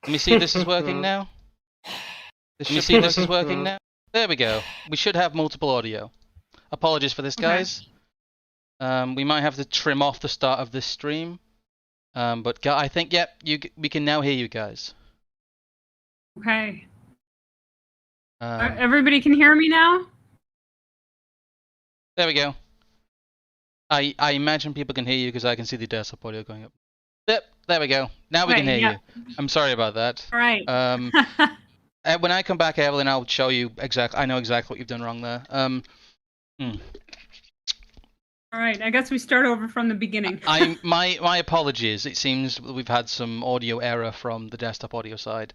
Let me see if this is working now. Let me see if this is working now. There we go. We should have multiple audio. Apologies for this, guys. We might have to trim off the start of this stream. But I think, yep, we can now hear you guys. Okay. Everybody can hear me now? There we go. I imagine people can hear you because I can see the desktop audio going up. Yep, there we go. Now we can hear you. I'm sorry about that. All right. When I come back, Evelyn, I'll show you exactly. I know exactly what you've done wrong there. All right, I guess we start over from the beginning. My apologies. It seems we've had some audio error from the desktop audio side,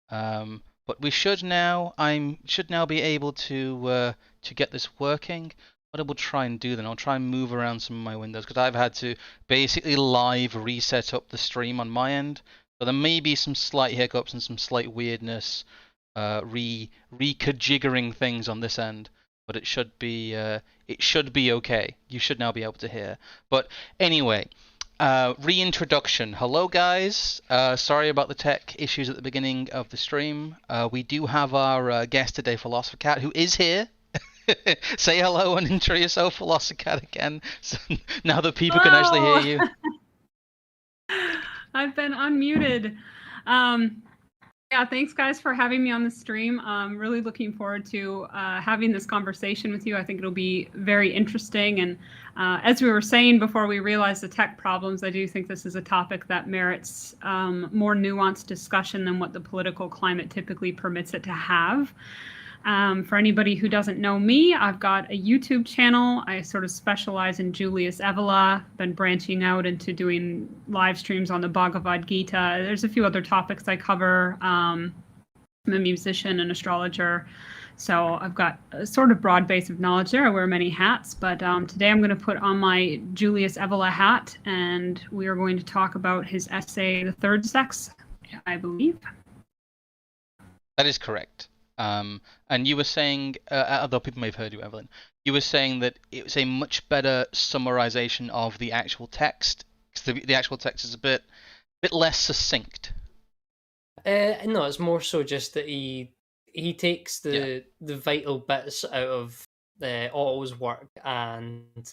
but we should now. Should now be able to get this working. What I will try and do then, I'll try and move around some of my windows because I've had to basically live reset up the stream on my end. So there may be some slight hiccups and some slight weirdness, reconfiguring things on this end, but it should be okay. You should now be able to hear. But anyway, reintroduction. Hello guys. Sorry about the tech issues at the beginning of the stream. We do have our guest today, PhilosophiCat, who is here. Say hello and intro yourself, PhilosophiCat, again, so now that people can actually hear you. I've been unmuted. Yeah, thanks guys for having me on the stream. I'm really looking forward to having this conversation with you. I think it'll be very interesting. And as we were saying before we realized the tech problems, I do think this is a topic that merits more nuanced discussion than what the political climate typically permits it to have. For anybody who doesn't know me, I've got a YouTube channel. I sort of specialize in Julius Evola, been branching out into doing live streams on the Bhagavad Gita. There's a few other topics I cover. I'm a musician and astrologer, so I've got a sort of broad base of knowledge there. I wear many hats, but today I'm going to put on my Julius Evola hat, and we are going to talk about his essay, The Third Sex, I believe. That is correct. And you were saying, although people may have heard you, Evelyn, you were saying that it was a much better summarization of the actual text, because the actual text is a bit less succinct. No, it's more so just that he takes the vital bits out of Otto's work and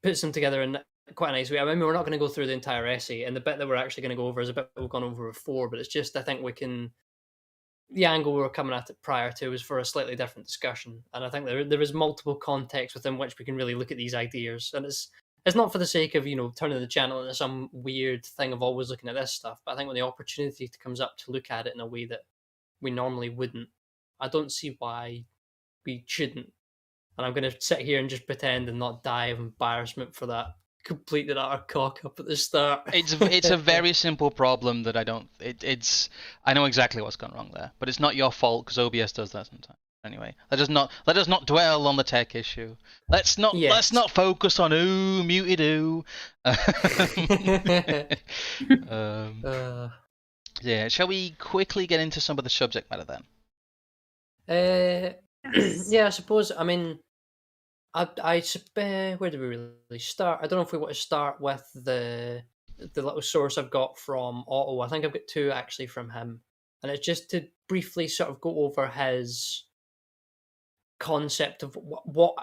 puts them together in quite a nice way. I mean, we're not going to go through the entire essay, and the bit that we're actually going to go over is a bit we've gone over before, but it's just, I think we can... The angle we were coming at it prior to was for a slightly different discussion, and I think there is multiple contexts within which we can really look at these ideas, and it's not for the sake of turning the channel into some weird thing of always looking at this stuff, but I think when the opportunity comes up to look at it in a way that we normally wouldn't, I don't see why we shouldn't. And I'm going to sit here and just pretend and not die of embarrassment for that complete and utter cock up at the start. It's a very simple problem that I know exactly what's gone wrong there, but it's not your fault because OBS does that sometimes. Anyway, let us not dwell on the tech issue. Let's not focus on muted yeah, shall we quickly get into some of the subject matter then? Yeah, I suppose. I mean, where do we really start? I don't know if we want to start with the little source I've got from Otto. I think I've got two actually from him, and it's just to briefly sort of go over his concept of what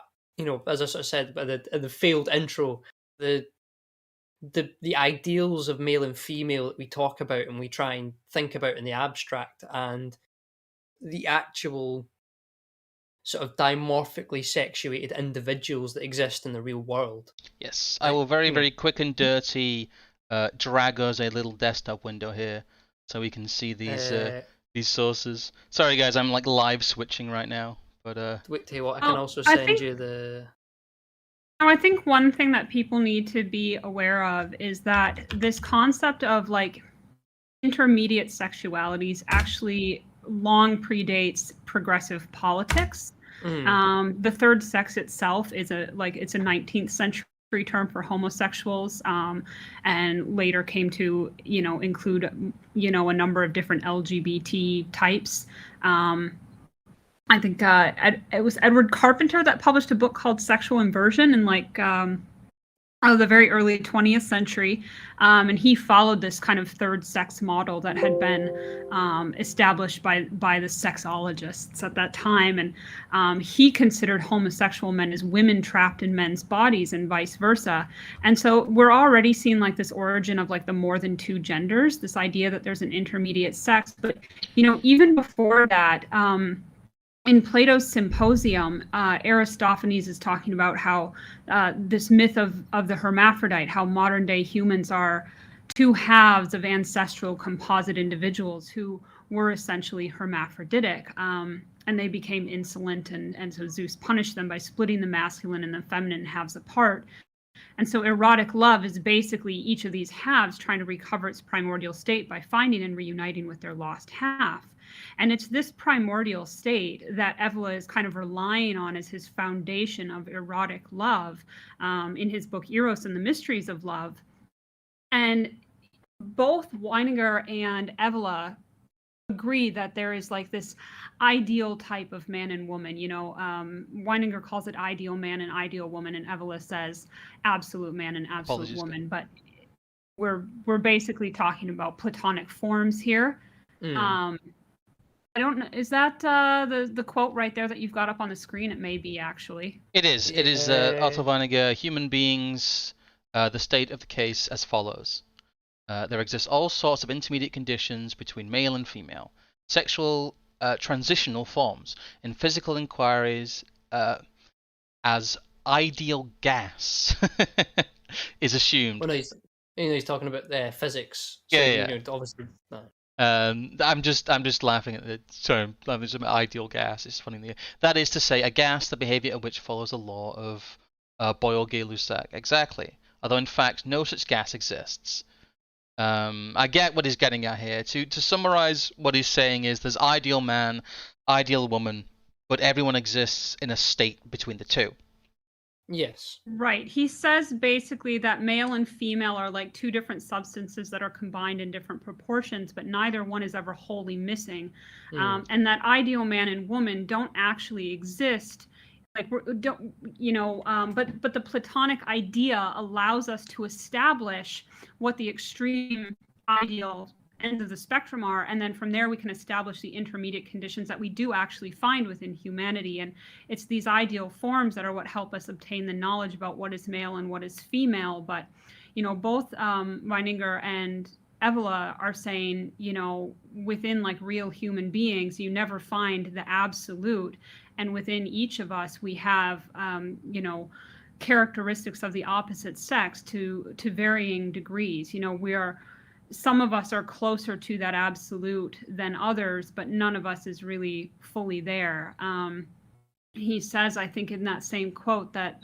as I sort of said in the failed intro, the ideals of male and female that we talk about and we try and think about in the abstract, and the actual sort of dimorphically sexuated individuals that exist in the real world. Yes, I will very quick and dirty drag us a little desktop window here so we can see these sources. Sorry guys, I'm like live switching right now, but wait, tell you what, I can also send you the... I think one thing that people need to be aware of is that this concept of like intermediate sexualities actually long predates progressive politics. The third sex itself is it's a 19th century term for homosexuals, and later came to include a number of different LGBT types. I think it was Edward Carpenter that published a book called Sexual Inversion in of the very early 20th century, and he followed this kind of third sex model that had been established by the sexologists at that time, and he considered homosexual men as women trapped in men's bodies and vice versa. And so we're already seeing like this origin of like the more than two genders, this idea that there's an intermediate sex. But even before that, in Plato's Symposium, Aristophanes is talking about how this myth of the hermaphrodite, how modern day humans are two halves of ancestral composite individuals who were essentially hermaphroditic, and they became insolent, and so Zeus punished them by splitting the masculine and the feminine halves apart. And so erotic love is basically each of these halves trying to recover its primordial state by finding and reuniting with their lost half. And it's this primordial state that Evola is kind of relying on as his foundation of erotic love in his book Eros and the Mysteries of Love. And both Weininger and Evola agree that there is like this ideal type of man and woman. Weininger calls it ideal man and ideal woman, and Evola says absolute man and absolute woman. But we're basically talking about platonic forms here. I don't know. Is that the quote right there that you've got up on the screen? It may be, actually. It is. It is Otto Weininger, human beings, the state of the case as follows. There exist all sorts of intermediate conditions between male and female, sexual transitional forms, in physical inquiries as ideal gas is assumed. Well, no, he's talking about physics. So, yeah. Obviously, no. I'm just laughing at the term. Ideal gas. It's funny. That is to say, a gas, the behavior of which follows the law of Boyle-Gay-Lussac. Exactly. Although in fact, no such gas exists. I get what he's getting at here. To summarize, what he's saying is there's ideal man, ideal woman, but everyone exists in a state between the two. Yes. Right. He says basically that male and female are like two different substances that are combined in different proportions, but neither one is ever wholly missing. And that ideal man and woman don't actually exist. Like, but the Platonic idea allows us to establish what the extreme ideal ends of the spectrum are, and then from there we can establish the intermediate conditions that we do actually find within humanity. And it's these ideal forms that are what help us obtain the knowledge about what is male and what is female. But both Weininger and Evola are saying, within like real human beings, you never find the absolute, and within each of us we have characteristics of the opposite sex to varying degrees. Some of us are closer to that absolute than others, but none of us is really fully there. He says, I think in that same quote, that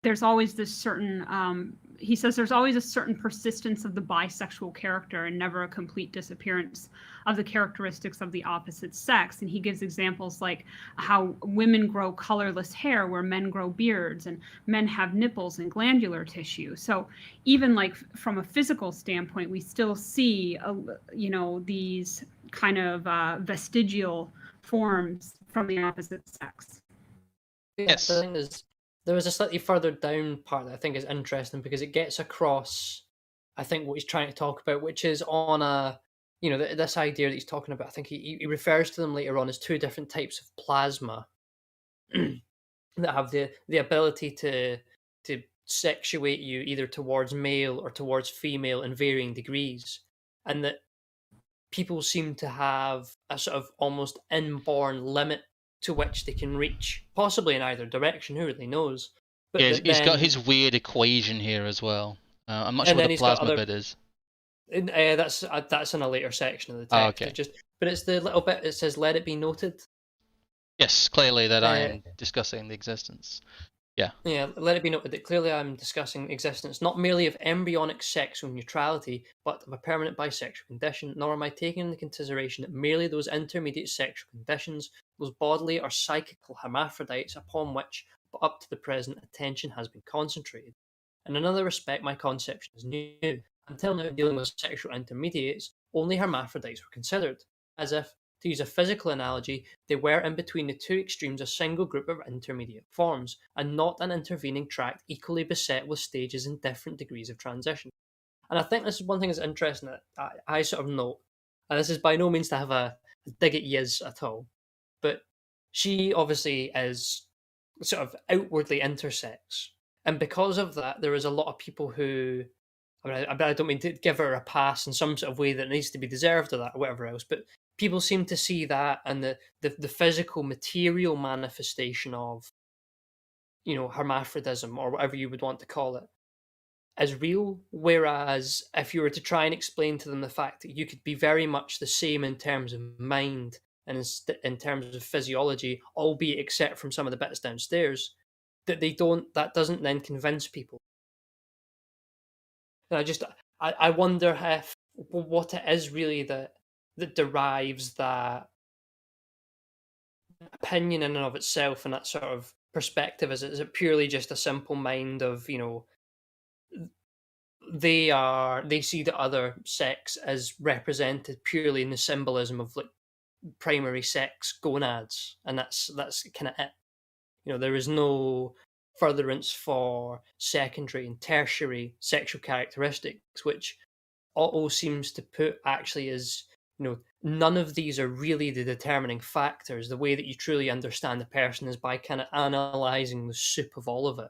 there's always this certain, he says there's always a certain persistence of the bisexual character and never a complete disappearance of the characteristics of the opposite sex. And he gives examples like how women grow colorless hair where men grow beards, and men have nipples and glandular tissue. So even like from a physical standpoint, we still see, these kind of vestigial forms from the opposite sex. Yes. The thing is, there is a slightly further down part that I think is interesting because it gets across, I think, what he's trying to talk about, which is on a, this idea that he's talking about. I think he refers to them later on as two different types of plasma that have the ability to sexuate you either towards male or towards female in varying degrees, and that people seem to have a sort of almost inborn limit to which they can reach, possibly in either direction. Who really knows? But yeah, he's got his weird equation here as well. I'm not sure what the plasma bit is. That's in a later section of the text. Oh, okay. But it's the little bit that says, "Let it be noted." Yes, clearly that I am discussing the existence. Yeah. Yeah, let it be noted that clearly I'm discussing existence not merely of embryonic sexual neutrality, but of a permanent bisexual condition, nor am I taking into consideration that merely those intermediate sexual conditions, those bodily or psychical hermaphrodites upon which, up to the present, attention has been concentrated. In another respect, my conception is new. Until now, dealing with sexual intermediates, only hermaphrodites were considered, as if, To use a physical analogy, they were in between the two extremes a single group of intermediate forms, and not an intervening tract equally beset with stages in different degrees of transition. And I think this is one thing that's interesting that I sort of note, and this is by no means to have a dig at Yiz at all, but she obviously is sort of outwardly intersex. And because of that, there is a lot of people who, I don't mean to give her a pass in some sort of way that needs to be deserved or that or whatever else, but people seem to see that and the physical material manifestation of, hermaphrodism or whatever you would want to call it as real. Whereas if you were to try and explain to them the fact that you could be very much the same in terms of mind and in terms of physiology, albeit except from some of the bits downstairs, that doesn't then convince people. And I wonder if what it is really that derives that opinion in and of itself and that sort of perspective. Is it purely just a simple mind of, they see the other sex as represented purely in the symbolism of like primary sex gonads, and that's kind of it. There is no furtherance for secondary and tertiary sexual characteristics, which Otto seems to put actually as, none of these are really the determining factors. The way that you truly understand the person is by kind of analyzing the soup of all of it.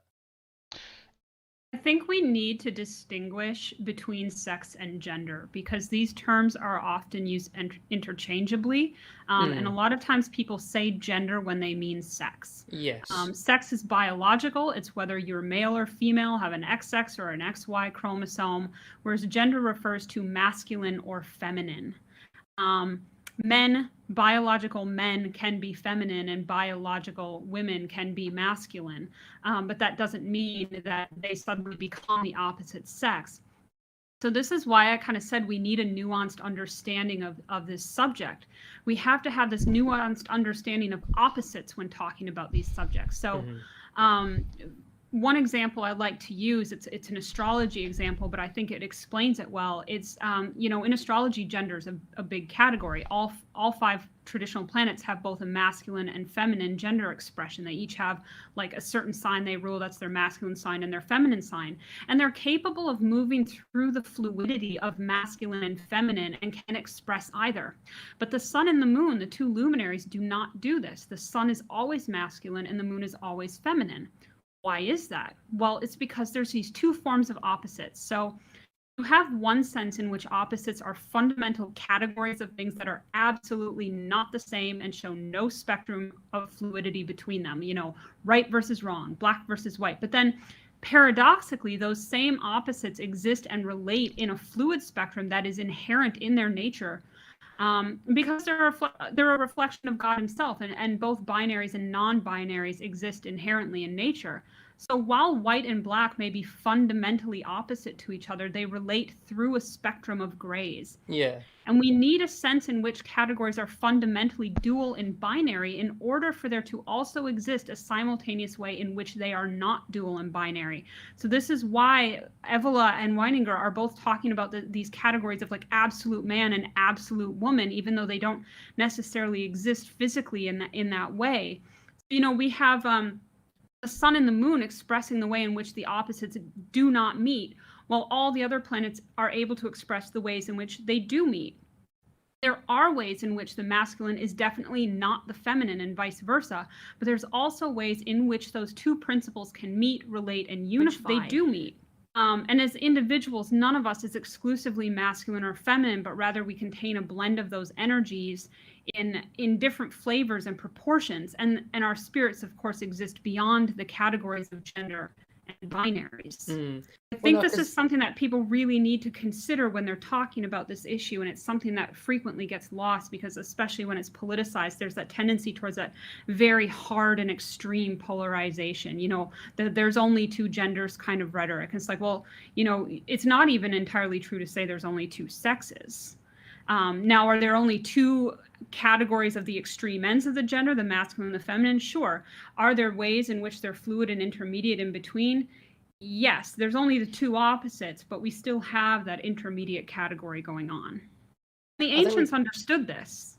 I think we need to distinguish between sex and gender because these terms are often used interchangeably. And a lot of times people say gender when they mean sex. Yes. Sex is biological. It's whether you're male or female, have an XX or an XY chromosome, whereas gender refers to masculine or feminine. Biological men can be feminine and biological women can be masculine, but that doesn't mean that they suddenly become the opposite sex. So this is why I kind of said we need a nuanced understanding of this subject. We have to have this nuanced understanding of opposites when talking about these subjects. So one example I like to use, it's an astrology example, but I think it explains it well. It's, in astrology, gender is a big category. All 5 traditional planets have both a masculine and feminine gender expression. They each have like a certain sign they rule, that's their masculine sign, and their feminine sign. And they're capable of moving through the fluidity of masculine and feminine and can express either. But the sun and the moon, the 2 luminaries, do not do this. The sun is always masculine and the moon is always feminine. Why is that? Well, it's because there's these 2 forms of opposites. So you have one sense in which opposites are fundamental categories of things that are absolutely not the same and show no spectrum of fluidity between them, right versus wrong, black versus white. But then paradoxically, those same opposites exist and relate in a fluid spectrum that is inherent in their nature. Because they're a reflection of God himself, and both binaries and non-binaries exist inherently in nature. So while white and black may be fundamentally opposite to each other, they relate through a spectrum of grays. Yeah. And we need a sense in which categories are fundamentally dual and binary in order for there to also exist a simultaneous way in which they are not dual and binary. So this is why Evola and Weininger are both talking about these categories of like absolute man and absolute woman, even though they don't necessarily exist physically in that way. We have the sun and the moon expressing the way in which the opposites do not meet, while all the other planets are able to express the ways in which they do meet. There are ways in which the masculine is definitely not the feminine and vice versa, but there's also ways in which those 2 principles can meet, relate, and unify. They do meet. And as individuals, none of us is exclusively masculine or feminine, but rather we contain a blend of those energies in different flavors and proportions. And our spirits, of course, exist beyond the categories of gender and binaries. I think this is something that people really need to consider when they're talking about this issue, and it's something that frequently gets lost because, especially when it's politicized, there's that tendency towards that very hard and extreme polarization. There's only 2 genders kind of rhetoric. And it's like, well, it's not even entirely true to say there's only 2 sexes. Now, are there only 2 categories of the extreme ends of the gender, the masculine and the feminine? Sure. Are there ways in which they're fluid and intermediate in between? Yes. There's only the 2 opposites, but we still have that intermediate category going on. The ancients understood this.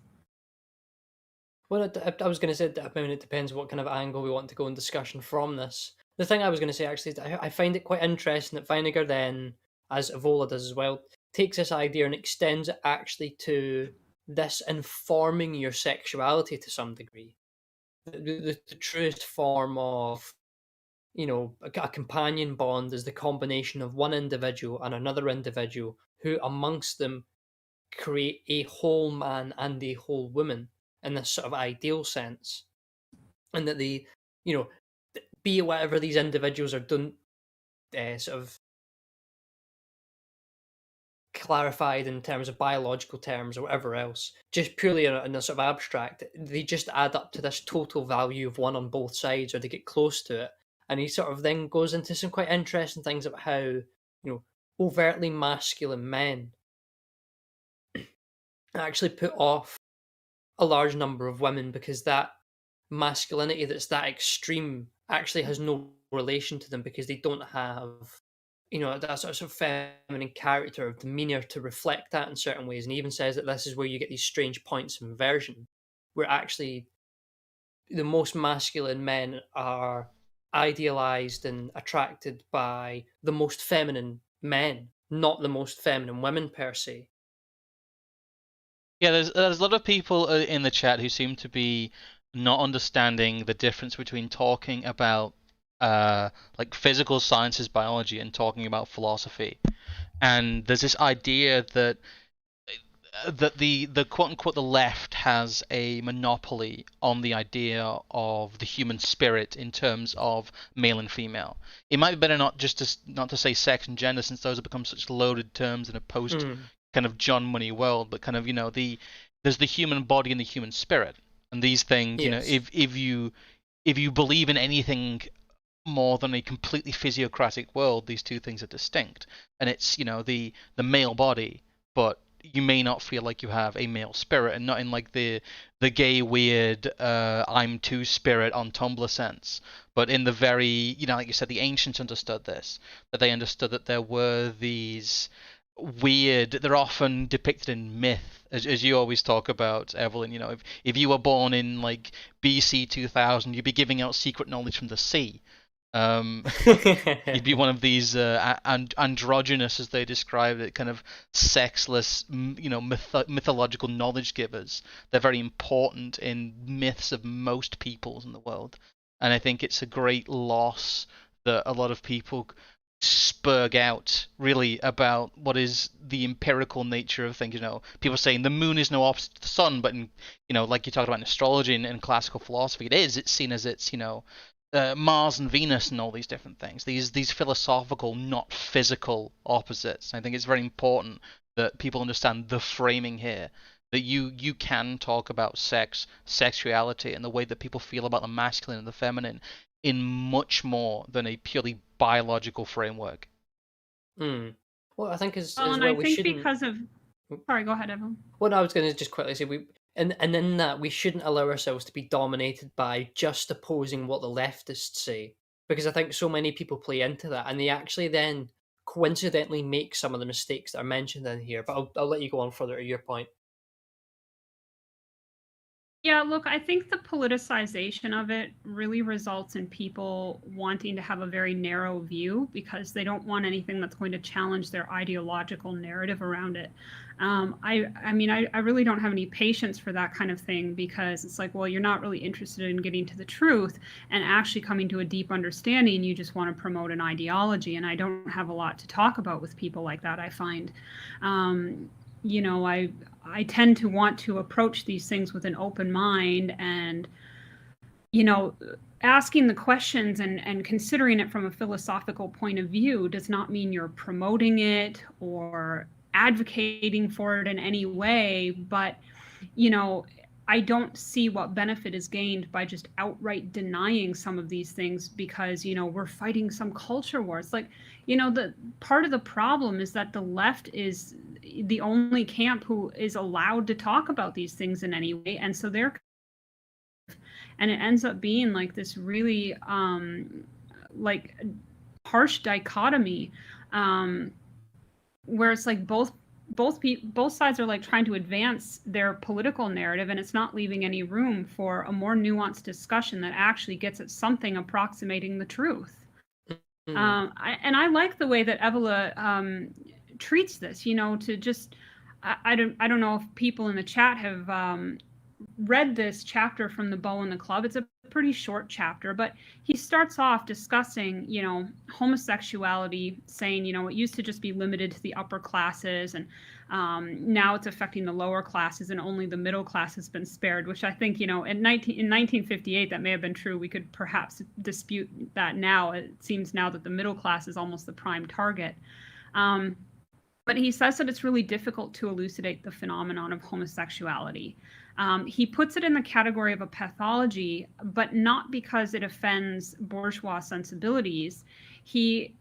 Well, I was going to say that, I mean, it depends what kind of angle we want to go in discussion from this. The thing I was going to say actually is that I find it quite interesting that Vinegar then, as Evola does as well, takes this idea and extends it actually to this informing your sexuality to some degree. The truest form of, you know, a companion bond is the combination of one individual and another individual who amongst them create a whole man and a whole woman in this sort of ideal sense, and that they, you know, be whatever these individuals are done, sort of clarified in terms of biological terms or whatever else, just purely in a sort of abstract, they just add up to this total value of one on both sides, or they get close to it. And he sort of then goes into some quite interesting things about how, you know, overtly masculine men actually put off a large number of women because that masculinity that's that extreme actually has no relation to them, because they don't have, you know, that sort of feminine character of demeanor to reflect that in certain ways. And he even says that this is where you get these strange points of inversion, where actually the most masculine men are idealized and attracted by the most feminine men, not the most feminine women per se. Yeah, there's a lot of people in the chat who seem to be not understanding the difference between talking about like physical sciences, biology, and talking about philosophy. And there's this idea that the quote unquote the left has a monopoly on the idea of the human spirit in terms of male and female. It might be better not to say sex and gender, since those have become such loaded terms in a post kind of John Money world, but kind of, you know, there's the human body and the human spirit. And these things, you know, Yes. if you believe in anything more than a completely physiocratic world, these two things are distinct. And it's, you know, the male body, but you may not feel like you have a male spirit, and not in like the gay weird I'm two spirit on Tumblr sense, but in the very, you know, like you said, the ancients understood this, that they understood that there were these weird, they're often depicted in myth, as you always talk about, Evelyn. You know, if you were born in like BC 2000, you'd be giving out secret knowledge from the sea. um You'd be one of these androgynous, as they described it, kind of sexless, you know, mythological knowledge givers. They're very important in myths of most peoples in the world, and I think it's a great loss that a lot of people spurg out really about what is the empirical nature of things. You know, people saying the moon is no opposite to the sun, but in, you know, like you talked about in astrology and classical philosophy, it is. It's seen as it's, you know, Mars and Venus and all these different things. These philosophical, not physical opposites. I think it's very important that people understand the framing here. That you can talk about sex, sexuality, and the way that people feel about the masculine and the feminine in much more than a purely biological framework. Well, I think as Well, as and well I we think shouldn't. because of, sorry, go ahead, Evan. What I was going to just quickly say, we and in that we shouldn't allow ourselves to be dominated by just opposing what the leftists say, because I think so many people play into that, and they actually then coincidentally make some of the mistakes that are mentioned in here. But I'll let you go on further to your point. Yeah, look, I think the politicization of it really results in people wanting to have a very narrow view because they don't want anything that's going to challenge their ideological narrative around it. I mean, I really don't have any patience for that kind of thing, because it's like, well, you're not really interested in getting to the truth and actually coming to a deep understanding. You just want to promote an ideology. And I don't have a lot to talk about with people like that, I find. You know, I tend to want to approach these things with an open mind, and, you know, asking the questions and considering it from a philosophical point of view does not mean you're promoting it or advocating for it in any way. But, you know, I don't see what benefit is gained by just outright denying some of these things because, you know, we're fighting some culture war. It's like, you know, the part of the problem is that the left is the only camp who is allowed to talk about these things in any way. And so and it ends up being like this really like harsh dichotomy, where it's like both both sides are like trying to advance their political narrative, and it's not leaving any room for a more nuanced discussion that actually gets at something approximating the truth. I like the way that Evola treats this. You know, to just I don't know if people in the chat have read this chapter from The Bow and the Club. It's a pretty short chapter, but he starts off discussing, you know, homosexuality, saying, you know, it used to just be limited to the upper classes, and now it's affecting the lower classes, and only the middle class has been spared, which I think, you know, in 1958, that may have been true. We could perhaps dispute that now. It seems now that the middle class is almost the prime target. But he says that it's really difficult to elucidate the phenomenon of homosexuality. He puts it in the category of a pathology, but not because it offends bourgeois sensibilities. He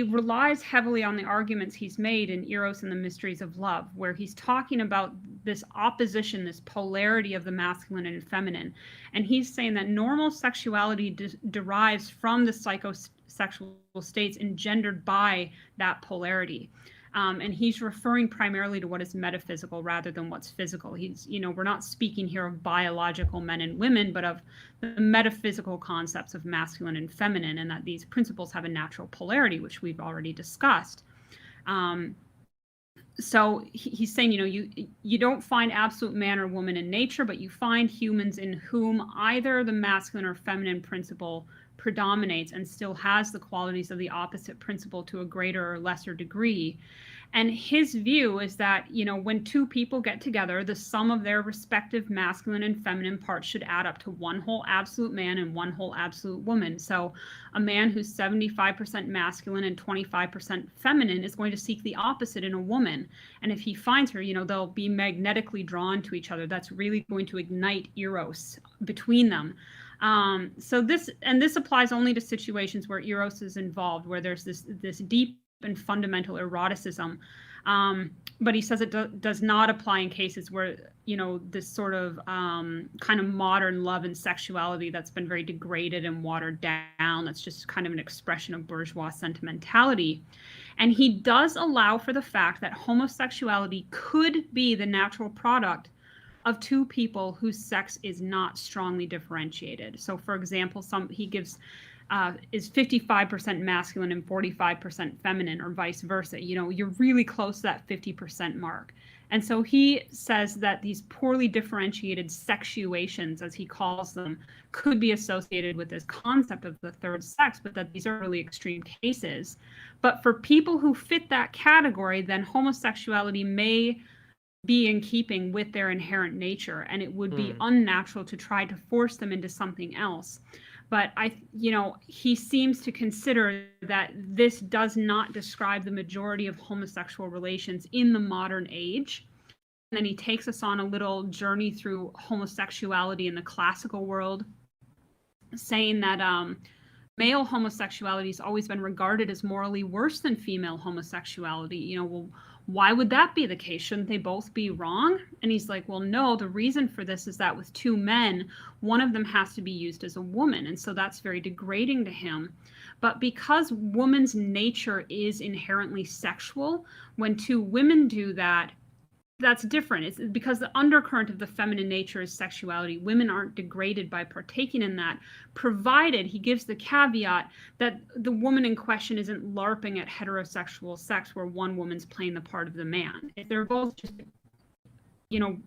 relies heavily on the arguments he's made in Eros and the Mysteries of Love, where he's talking about this opposition, this polarity of the masculine and feminine. And he's saying that normal sexuality derives from the psychosexual states engendered by that polarity. And he's referring primarily to what is metaphysical rather than what's physical. He's, you know, we're not speaking here of biological men and women, but of the metaphysical concepts of masculine and feminine, and that these principles have a natural polarity, which we've already discussed. So he's saying, you know, you don't find absolute man or woman in nature, but you find humans in whom either the masculine or feminine principle predominates and still has the qualities of the opposite principle to a greater or lesser degree. And his view is that, you know, when two people get together, the sum of their respective masculine and feminine parts should add up to one whole absolute man and one whole absolute woman. So a man who's 75% masculine and 25% feminine is going to seek the opposite in a woman. And if he finds her, you know, they'll be magnetically drawn to each other. That's really going to ignite Eros between them. So this applies only to situations where Eros is involved, where there's this deep and fundamental eroticism. But he says it does not apply in cases where, you know, this sort of kind of modern love and sexuality that's been very degraded and watered down, that's just kind of an expression of bourgeois sentimentality. And he does allow for the fact that homosexuality could be the natural product of two people whose sex is not strongly differentiated. So, for example, he gives is 55% masculine and 45% feminine, or vice versa. You know, you're really close to that 50% mark. And so he says that these poorly differentiated sexuations, as he calls them, could be associated with this concept of the third sex, but that these are really extreme cases. But for people who fit that category, then homosexuality may be in keeping with their inherent nature, and it would be unnatural to try to force them into something else. But you know, he seems to consider that this does not describe the majority of homosexual relations in the modern age. And then he takes us on a little journey through homosexuality in the classical world, saying that male homosexuality has always been regarded as morally worse than female homosexuality. You know, well, why would that be the case? Shouldn't they both be wrong? And he's like, well, no, the reason for this is that with two men, one of them has to be used as a woman. And so that's very degrading to him. But because woman's nature is inherently sexual, when two women do that, that's different. It's because the undercurrent of the feminine nature is sexuality. Women aren't degraded by partaking in that, provided, he gives the caveat, that the woman in question isn't LARPing at heterosexual sex where one woman's playing the part of the man. If they're both just, you know,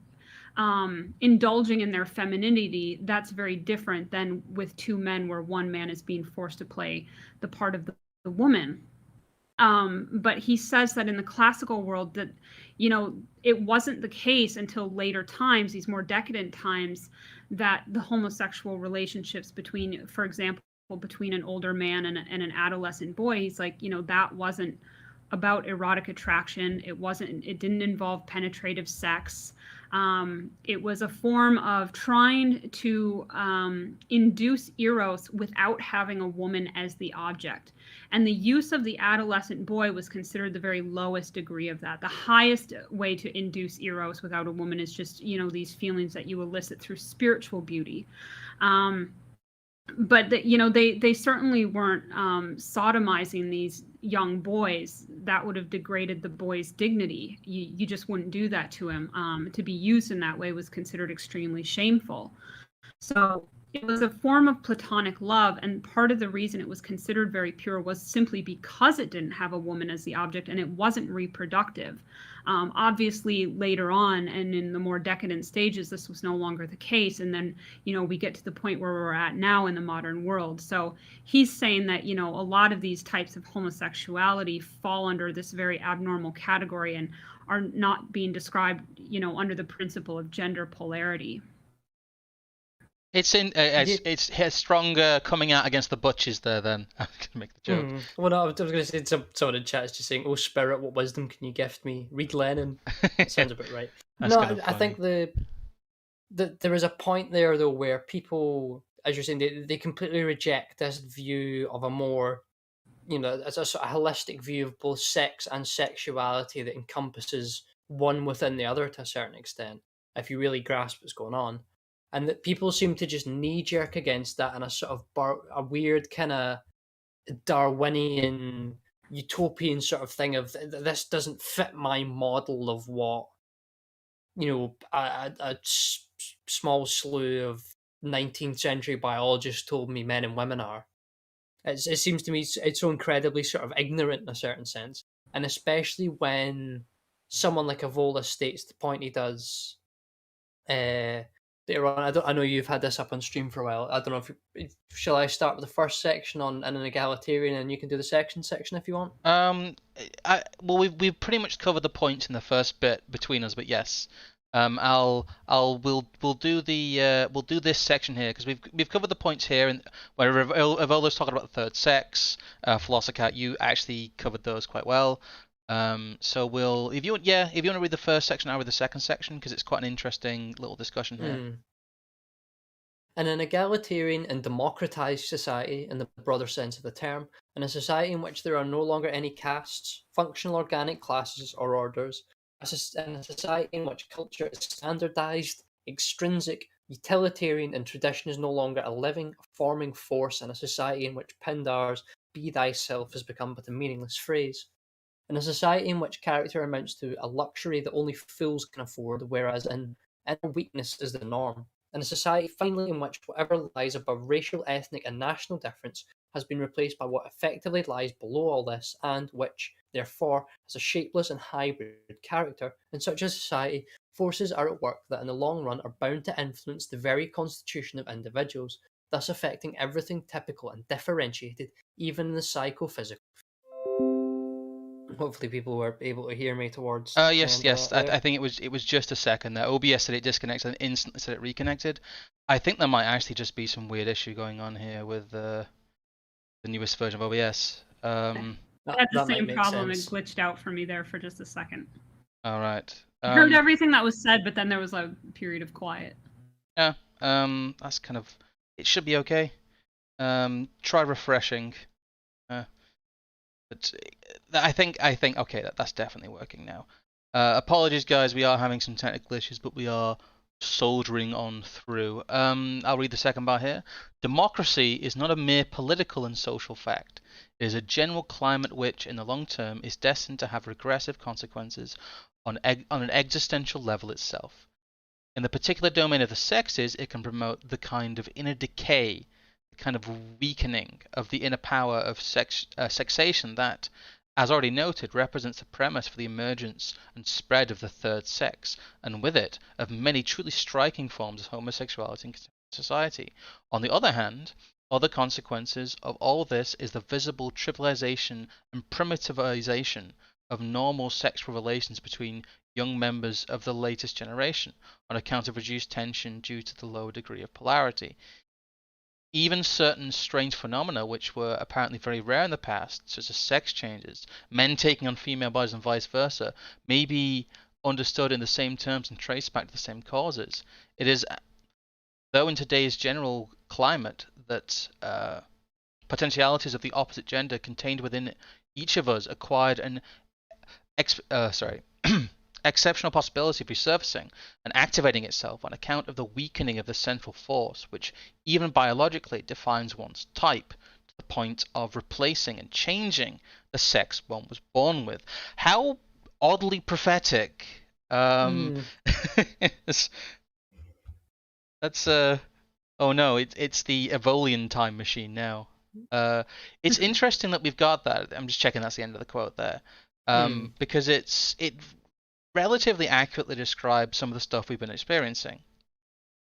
indulging in their femininity, that's very different than with two men where one man is being forced to play the part of the woman. But he says that in the classical world that, you know, it wasn't the case until later times, these more decadent times, that the homosexual relationships between, for example, between an older man and an adolescent boy, he's like, you know, that wasn't about erotic attraction. It didn't involve penetrative sex. It was a form of trying to induce Eros without having a woman as the object. And the use of the adolescent boy was considered the very lowest degree of that. The highest way to induce Eros without a woman is just, you know, these feelings that you elicit through spiritual beauty. But you know, they certainly weren't sodomizing young boys, that would have degraded the boy's dignity. You just wouldn't do that to him. To be used in that way was considered extremely shameful. So it was a form of platonic love, and part of the reason it was considered very pure was simply because it didn't have a woman as the object and it wasn't reproductive. Obviously, later on and in the more decadent stages, this was no longer the case. And then, we get to the point where we're at now in the modern world. So he's saying that, a lot of these types of homosexuality fall under this very abnormal category and are not being described, under the principle of gender polarity. It's stronger coming out against the butches there. Then I was gonna make the joke. Well, no, I was going to say someone in chat is just saying, "Oh, spirit, what wisdom can you gift me?" Read Lenin. That sounds about right. That's No, kind of I think there is a point there though where people, as you're saying, they completely reject this view of a more, as a sort of holistic view of both sex and sexuality that encompasses one within the other to a certain extent. If you really grasp what's going on. And that people seem to just knee-jerk against that in a sort of a weird kind of Darwinian, utopian sort of thing of this doesn't fit my model of what, a small slew of 19th century biologists told me men and women are. It seems to me it's so incredibly sort of ignorant in a certain sense. And especially when someone like Evola states the point he does, later on, I know you've had this up on stream for a while. I don't know if shall I start with the first section on an egalitarian, and you can do the section if you want. Well, we've pretty much covered the points in the first bit between us, but yes, we'll do this section here because we've covered the points here, and where Evola's talking about the third sex. PhilosophiCat, you actually covered those quite well. So if you want to read the first section, I'll read the second section because it's quite an interesting little discussion here. In an egalitarian and democratized society, in the broader sense of the term, in a society in which there are no longer any castes, functional organic classes or orders, in a society in which culture is standardized, extrinsic, utilitarian, and tradition is no longer a living, forming force, in a society in which Pindar's "be thyself" has become but a meaningless phrase. In a society in which character amounts to a luxury that only fools can afford, whereas inner weakness is the norm. In a society, finally, in which whatever lies above racial, ethnic, and national difference has been replaced by what effectively lies below all this, and which, therefore, has a shapeless and hybrid character. In such a society, forces are at work that in the long run are bound to influence the very constitution of individuals, thus affecting everything typical and differentiated, even in the psychophysical. Hopefully people were able to hear me towards... Yes. I think it was just a second there. OBS said it disconnected and instantly said it reconnected. I think there might actually just be some weird issue going on here with the newest version of OBS. That's the same problem. It glitched out for me there for just a second. All right. I heard everything that was said, but then there was a period of quiet. Yeah. That's kind of... It should be okay. Try refreshing. But I think okay, that's definitely working now. Apologies, guys. We are having some technical issues, but we are soldiering on through. I'll read the second part here. Democracy is not a mere political and social fact. It is a general climate which, in the long term, is destined to have regressive consequences on an existential level itself. In the particular domain of the sexes, it can promote the kind of inner decay, the kind of weakening of the inner power of sexation that, as already noted, represents the premise for the emergence and spread of the third sex, and with it, of many truly striking forms of homosexuality in society. On the other hand, other consequences of all this is the visible trivialization and primitivization of normal sexual relations between young members of the latest generation, on account of reduced tension due to the low degree of polarity. Even certain strange phenomena which were apparently very rare in the past, such as sex changes, men taking on female bodies and vice versa, may be understood in the same terms and traced back to the same causes. It is, though in today's general climate, that potentialities of the opposite gender contained within each of us acquired an exceptional possibility of resurfacing and activating itself on account of the weakening of the central force, which even biologically defines one's type to the point of replacing and changing the sex one was born with. How oddly prophetic. That's oh no, it's the Evolian time machine now. It's interesting that we've got that. I'm just checking that's the end of the quote there. Because it relatively accurately describes some of the stuff we've been experiencing.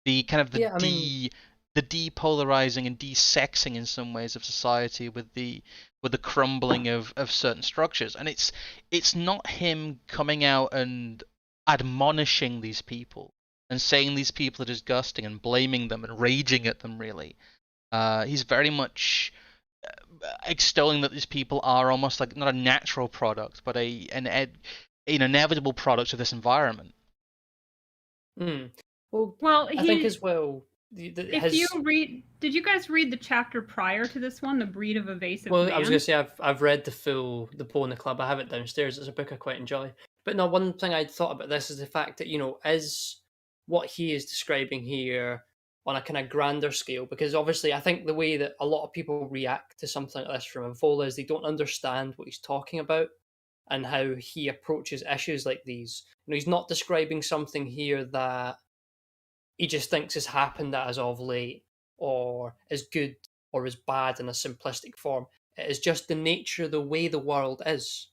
The kind of the depolarizing and desexing in some ways of society with the crumbling of certain structures. And it's not him coming out and admonishing these people and saying these people are disgusting and blaming them and raging at them, really. He's very much extolling that these people are almost like not a natural product, but an inevitable product of this environment. Well, I think as well. Did you guys read the chapter prior to this one, The Breed of Evasive Man? Well, I was going to say I've read the Poe in the Club. I have it downstairs. It's a book I quite enjoy. But no, one thing I'd thought about this is the fact that, is what he is describing here on a kind of grander scale, because obviously I think the way that a lot of people react to something like this from Evola is they don't understand what he's talking about and how he approaches issues like these. He's not describing something here that he just thinks has happened as of late, or is good or is bad in a simplistic form. It is just the nature, the way the world is.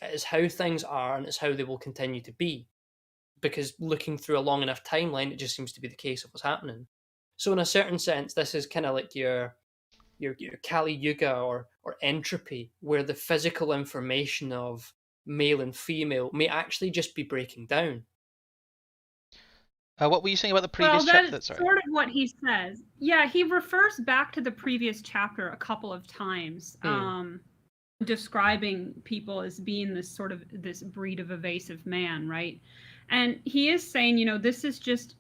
It is how things are, and it's how they will continue to be. Because looking through a long enough timeline, it just seems to be the case of what's happening. So in a certain sense, this is kind of like your Kali Yuga or entropy, where the physical information of male and female may actually just be breaking down. What were you saying about the previous chapter? That's sort of what he says. Yeah, he refers back to the previous chapter a couple of times, describing people as being this breed of evasive man, right? And he is saying, this is just,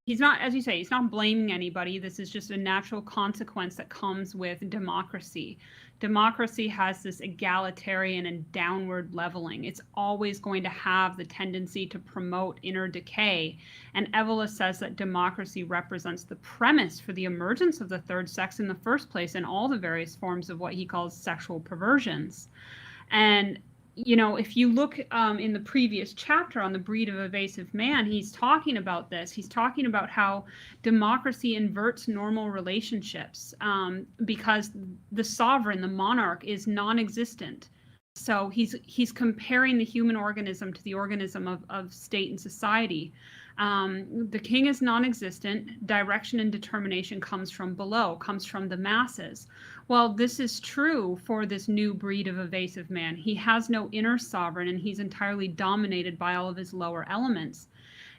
he's not, as you say, he's not blaming anybody. This is just a natural consequence that comes with democracy. Democracy has this egalitarian and downward leveling. It's always going to have the tendency to promote inner decay. And Evola says that democracy represents the premise for the emergence of the third sex in the first place and all the various forms of what he calls sexual perversions. And if you look in the previous chapter on The Breed of Evasive Man, he's talking about this. He's talking about how democracy inverts normal relationships because the sovereign, the monarch, is non-existent. So he's comparing the human organism to the organism of state and society. The king is non-existent. Direction and determination comes from below, comes from the masses. Well, this is true for this new breed of evasive man. He has no inner sovereign, and he's entirely dominated by all of his lower elements.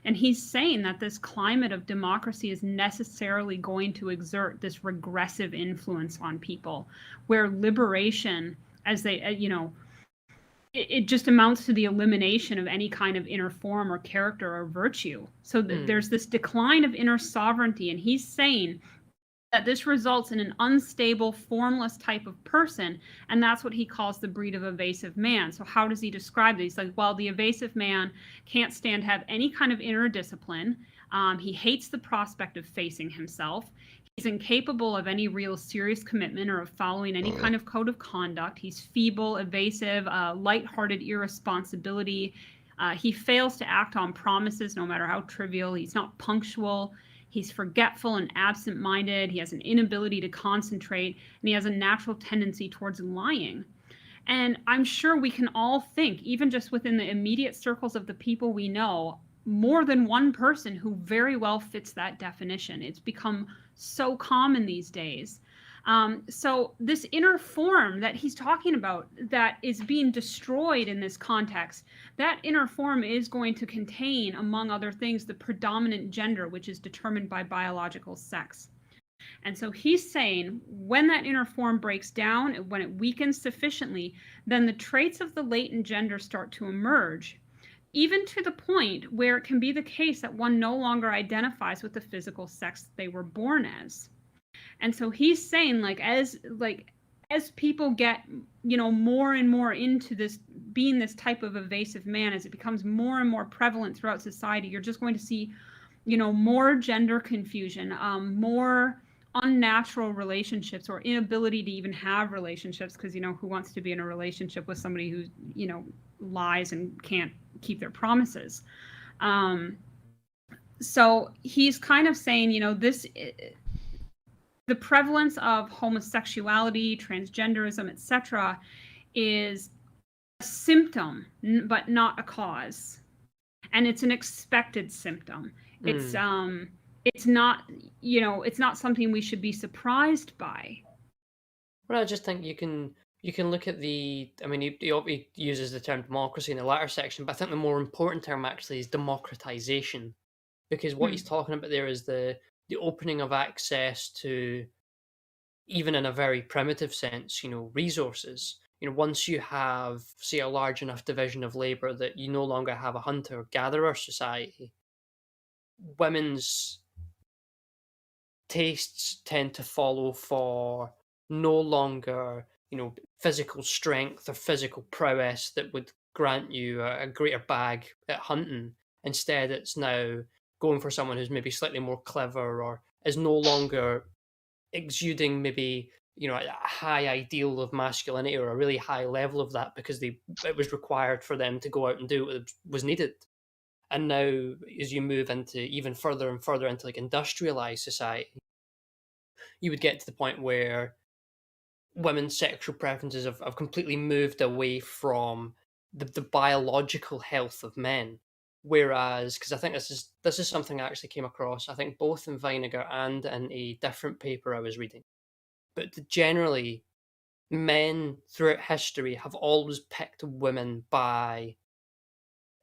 And he's saying that this climate of democracy is necessarily going to exert this regressive influence on people, where liberation, as they, it just amounts to the elimination of any kind of inner form or character or virtue. So there's this decline of inner sovereignty, and he's saying that this results in an unstable, formless type of person, and that's what he calls the breed of evasive man. So how does he describe it? He's like, well, the evasive man can't stand to have any kind of inner discipline. He hates the prospect of facing himself. He's incapable of any real serious commitment or of following any kind of code of conduct. He's feeble, evasive, lighthearted irresponsibility. He fails to act on promises, no matter how trivial. He's not punctual. He's forgetful and absent-minded. He has an inability to concentrate, and he has a natural tendency towards lying. And I'm sure we can all think, even just within the immediate circles of the people we know, more than one person who very well fits that definition. It's become so common these days. So this inner form that he's talking about that is being destroyed in this context, that inner form is going to contain, among other things, the predominant gender, which is determined by biological sex. And so he's saying when that inner form breaks down, when it weakens sufficiently, then the traits of the latent gender start to emerge, even to the point where it can be the case that one no longer identifies with the physical sex that they were born as. And so he's saying, as people get, more and more into this, being this type of evasive man, as it becomes more and more prevalent throughout society, you're just going to see, more gender confusion, more unnatural relationships or inability to even have relationships, because, you know, who wants to be in a relationship with somebody who, you know, lies and can't keep their promises. So he's kind of saying, you know, the prevalence of homosexuality, transgenderism, etc., is a symptom, but not a cause. And it's an expected symptom. It's not, you know, it's not something we should be surprised by. Well, I just think you can look at the. I mean, he uses the term democracy in the latter section, but I think the more important term actually is democratization, because what he's talking about there is the opening of access to, even in a very primitive sense, you know, resources. You know, once you have, say, a large enough division of labor that you no longer have a hunter-gatherer society, women's tastes tend to follow for no longer, you know, physical strength or physical prowess that would grant you a greater bag at hunting. Instead, it's now going for someone who's maybe slightly more clever or is no longer exuding maybe, you know, a high ideal of masculinity or a really high level of that because it was required for them to go out and do what was needed. And now, as you move into even further and further into like industrialized society, you would get to the point where women's sexual preferences have completely moved away from the biological health of men. Whereas, because I think this is something I actually came across, I think both in Vinegar and in a different paper I was reading. But generally, men throughout history have always picked women by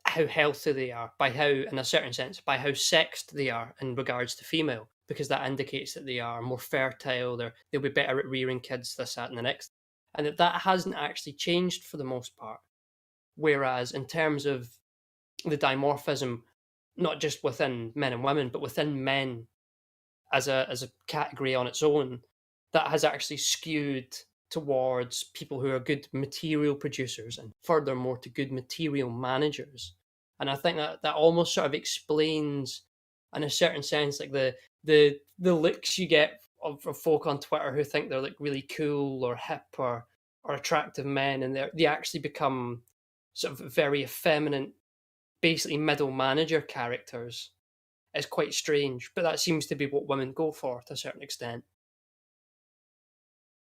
how healthy they are, by how, in a certain sense, by how sexed they are in regards to female, because that indicates that they are more fertile, they'll be better at rearing kids, this, that, and the next. And that hasn't actually changed for the most part. Whereas in terms of the dimorphism, not just within men and women, but within men as a category on its own, that has actually skewed towards people who are good material producers and furthermore to good material managers. And I think that almost sort of explains, in a certain sense, like the looks you get of folk on Twitter who think they're like really cool or hip or attractive men, and they actually become sort of very effeminate, basically middle manager characters. It's quite strange, but that seems to be what women go for to a certain extent.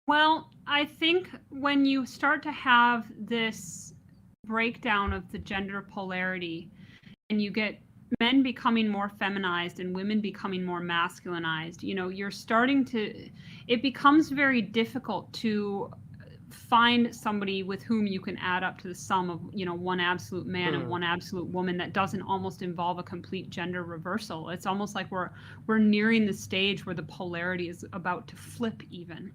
Well, I think when you start to have this breakdown of the gender polarity and you get men becoming more feminized and women becoming more masculinized, you know, it becomes very difficult to find somebody with whom you can add up to the sum of, you know, one absolute man and one absolute woman that doesn't almost involve a complete gender reversal. It's almost like we're nearing the stage where the polarity is about to flip even.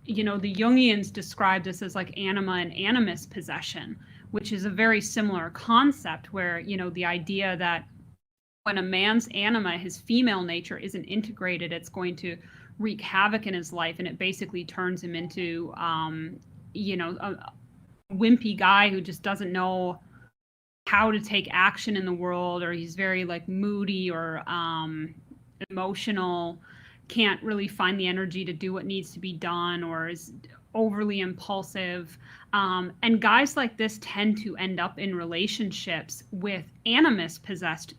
You know, the Jungians describe this as like anima and animus possession, which is a very similar concept where, you know, the idea that when a man's anima, his female nature, isn't integrated, it's going to wreak havoc in his life, and it basically turns him into, you know, a wimpy guy who just doesn't know how to take action in the world, or he's very like moody or emotional, can't really find the energy to do what needs to be done, or is overly impulsive. And guys like this tend to end up in relationships with animus possessed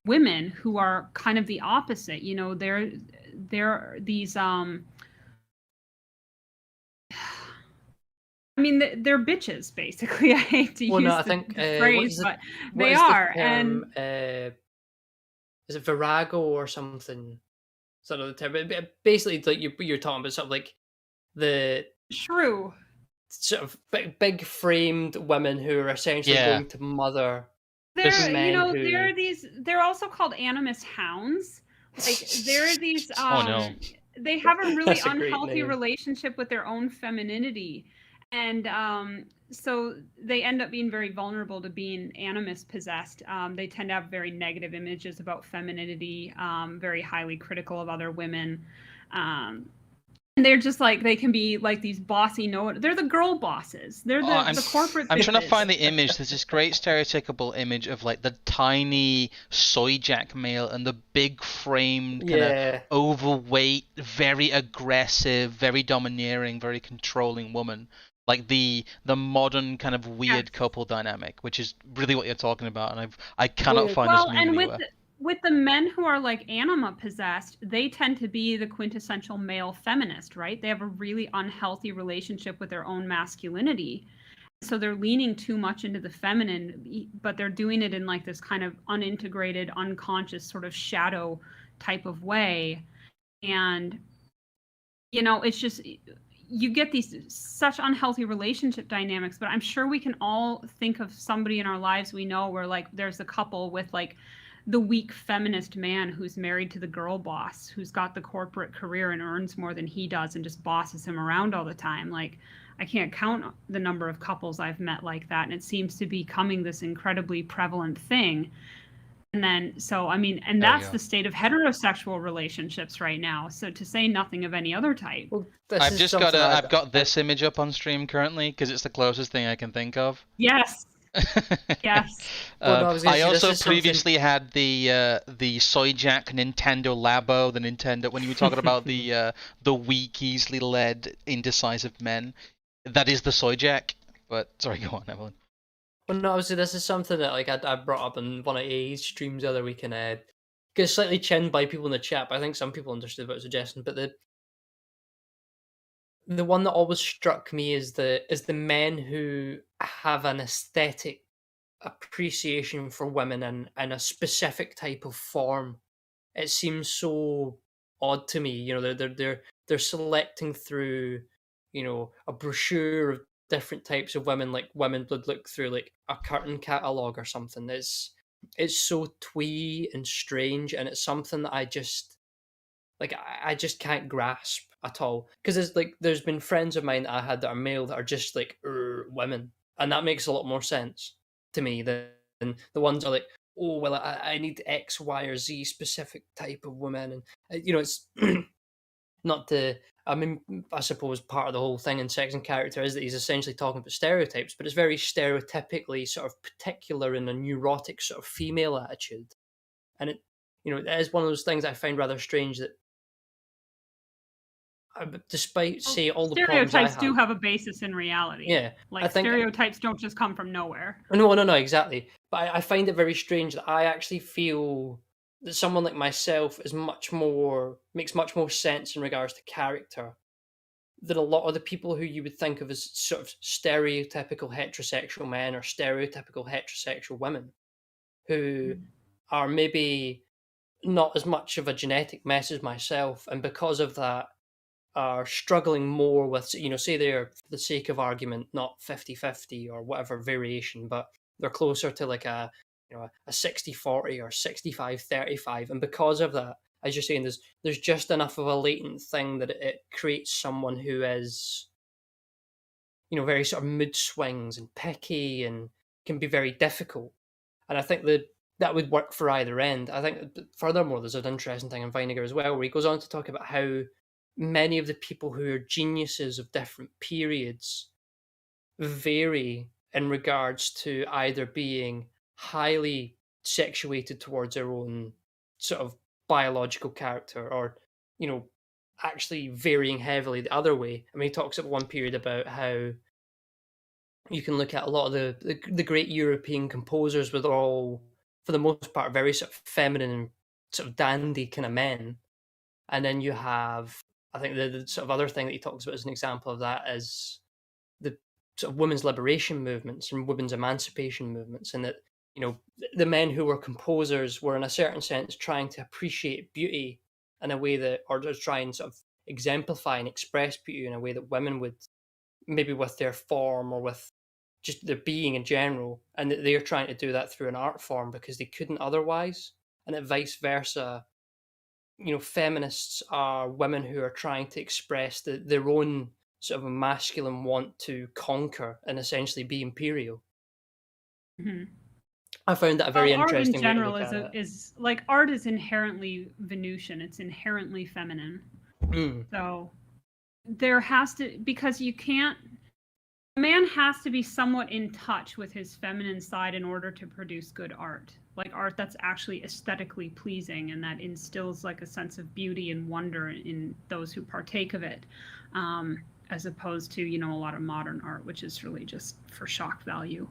women who are kind of the opposite. You know, they're these I mean, they're bitches, basically. I hate to use the phrase, but they are. And is it virago or something? Sort of the term. But basically, like you're talking about sort of like the shrew, sort of big framed women who are essentially going to mother. They're also called animus hounds. Like they're these oh no. They have a really unhealthy relationship with their own femininity, and so they end up being very vulnerable to being animus possessed. They tend to have very negative images about femininity, very highly critical of other women. And they're just like, they can be like these bossy, they're the girl bosses. They're the corporate I'm trying to bitches. find the image. There's this great stereotypical image of like the tiny soy jack male and the big framed, kind of overweight, very aggressive, very domineering, very controlling woman. Like the modern kind of weird couple dynamic, which is really what you're talking about, and I cannot find this meme anywhere. With the men who are like anima possessed, they tend to be the quintessential male feminist, right? They have a really unhealthy relationship with their own masculinity. So they're leaning too much into the feminine, but they're doing it in like this kind of unintegrated, unconscious sort of shadow type of way. And, it's just, you get these such unhealthy relationship dynamics, but I'm sure we can all think of somebody in our lives we know where like there's a couple with like the weak feminist man who's married to the girl boss, who's got the corporate career and earns more than he does and just bosses him around all the time. Like, I can't count the number of couples I've met like that, and it seems to be becoming this incredibly prevalent thing. And then, and that's the state of heterosexual relationships right now. So to say nothing of any other type. Well, I've got this image up on stream currently because it's the closest thing I can think of. Yes. Yes. I also previously had the soy jack Nintendo Labo, the Nintendo, when you were talking about the weak, easily led, indecisive men. That is the soy jack. But sorry, go on, Evelyn. Well, no, obviously this is something that like I brought up in one of AE's streams the other week, and gets slightly chinned by people in the chat. But I think some people understood what I was suggesting. But the one that always struck me is the men who have an aesthetic appreciation for women and a specific type of form. It seems so odd to me. They're selecting through, a brochure of different types of women, like women would look through like a curtain catalogue or something. It's so twee and strange, and it's something that I just can't grasp at all, because there's been friends of mine that I had that are male that are just like women, and that makes a lot more sense to me than the ones are like, oh well, I need X, Y, or Z specific type of woman, and it's not to. I mean, I suppose part of the whole thing in Sex and Character is that he's essentially talking about stereotypes, but it's very stereotypically sort of particular in a neurotic sort of female attitude, and it is one of those things I find rather strange that. Despite say all the stereotypes do have a basis in reality. Yeah, like stereotypes don't just come from nowhere. No, exactly. But I find it very strange that I actually feel that someone like myself makes much more sense in regards to character than a lot of the people who you would think of as sort of stereotypical heterosexual men or stereotypical heterosexual women, who are maybe not as much of a genetic mess as myself, and because of that are struggling more with, say they're, for the sake of argument, not 50-50 or whatever variation, but they're closer to like a 60-40 or 65-35, and because of that, as you're saying, there's just enough of a latent thing that it creates someone who is very sort of mood swings and picky and can be very difficult. And I think that would work for either end. I think furthermore there's an interesting thing in Vinegar as well, where he goes on to talk about how many of the people who are geniuses of different periods vary in regards to either being highly sexuated towards their own sort of biological character, or actually varying heavily the other way. I mean, he talks at one period about how you can look at a lot of the great European composers with all, for the most part, very sort of feminine and sort of dandy kind of men, and then you have, I think the sort of other thing that he talks about as an example of that is the sort of women's liberation movements and women's emancipation movements, and that the men who were composers were in a certain sense trying to appreciate beauty in a way that, or just try and sort of exemplify and express beauty in a way that women would, maybe with their form or with just their being in general, and that they're trying to do that through an art form because they couldn't otherwise, and that vice versa. Feminists are women who are trying to express their own sort of a masculine want to conquer and essentially be imperial. Mm-hmm. I found that a very interesting. Art in general is like, art is inherently Venusian. It's inherently feminine. So there has to, because you can't, a man has to be somewhat in touch with his feminine side in order to produce good art, like art that's actually aesthetically pleasing and that instills like a sense of beauty and wonder in those who partake of it, as opposed to, a lot of modern art, which is really just for shock value.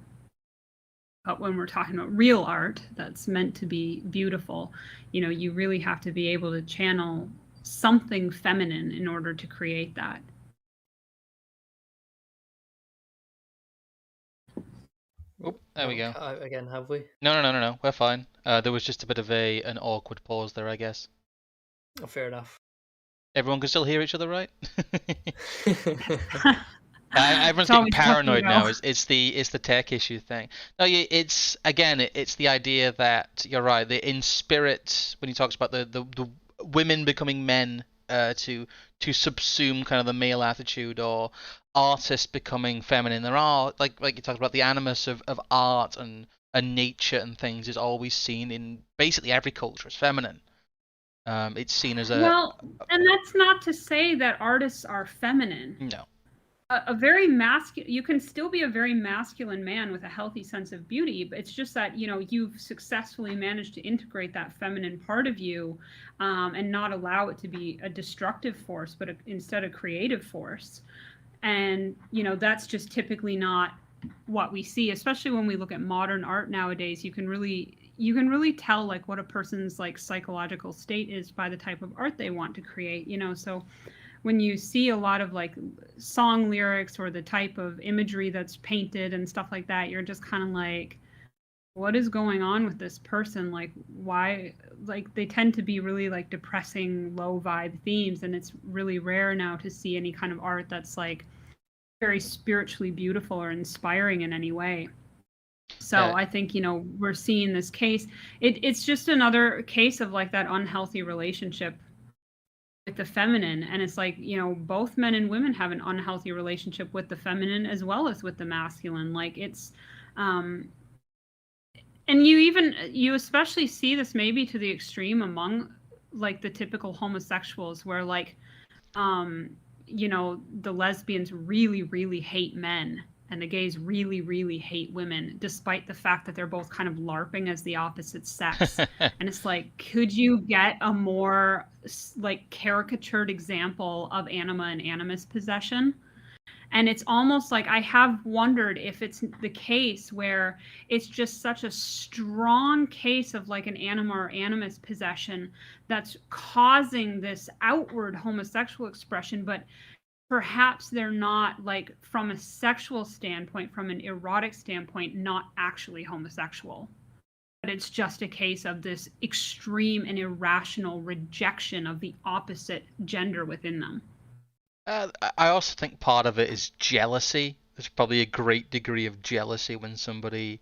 But when we're talking about real art that's meant to be beautiful, you really have to be able to channel something feminine in order to create that. Oop, there we go. Out again, have we? No. We're fine. There was just a bit of an awkward pause there, I guess. Oh, fair enough. Everyone can still hear each other, right? Everyone's getting paranoid now. It's the tech issue thing. No, it's the idea that you're right. In spirit, when he talks about the women becoming men to subsume kind of the male attitude, or artists becoming feminine. There are like you talked about, the animus of art and nature and things is always seen in basically every culture as feminine. It's seen as and that's not to say that artists are feminine. No. A very masculine, you can still be a very masculine man with a healthy sense of beauty, but it's just that, you've successfully managed to integrate that feminine part of you, and not allow it to be a destructive force, but instead a creative force. And, that's just typically not what we see, especially when we look at modern art nowadays. You can really tell like what a person's like psychological state is by the type of art they want to create, so when you see a lot of like song lyrics or the type of imagery that's painted and stuff like that, you're just kind of like, what is going on with this person? Like, why? Like, they tend to be really like depressing, low vibe themes, and it's really rare now to see any kind of art that's like very spiritually beautiful or inspiring in any way. So I think, we're seeing this case. It's just another case of like that unhealthy relationship with the feminine. And it's like, both men and women have an unhealthy relationship with the feminine as well as with the masculine. Like it's, and you especially see this maybe to the extreme among like the typical homosexuals, where like, the lesbians really, really hate men, and the gays really, really hate women, despite the fact that they're both kind of LARPing as the opposite sex. And it's like, could you get a more like caricatured example of anima and animus possession? And it's almost like I have wondered if it's the case where it's just such a strong case of like an anima or animus possession that's causing this outward homosexual expression, but perhaps they're not, like, from a sexual standpoint, from an erotic standpoint, not actually homosexual. But it's just a case of this extreme and irrational rejection of the opposite gender within them. I also think part of it is jealousy. There's probably a great degree of jealousy when somebody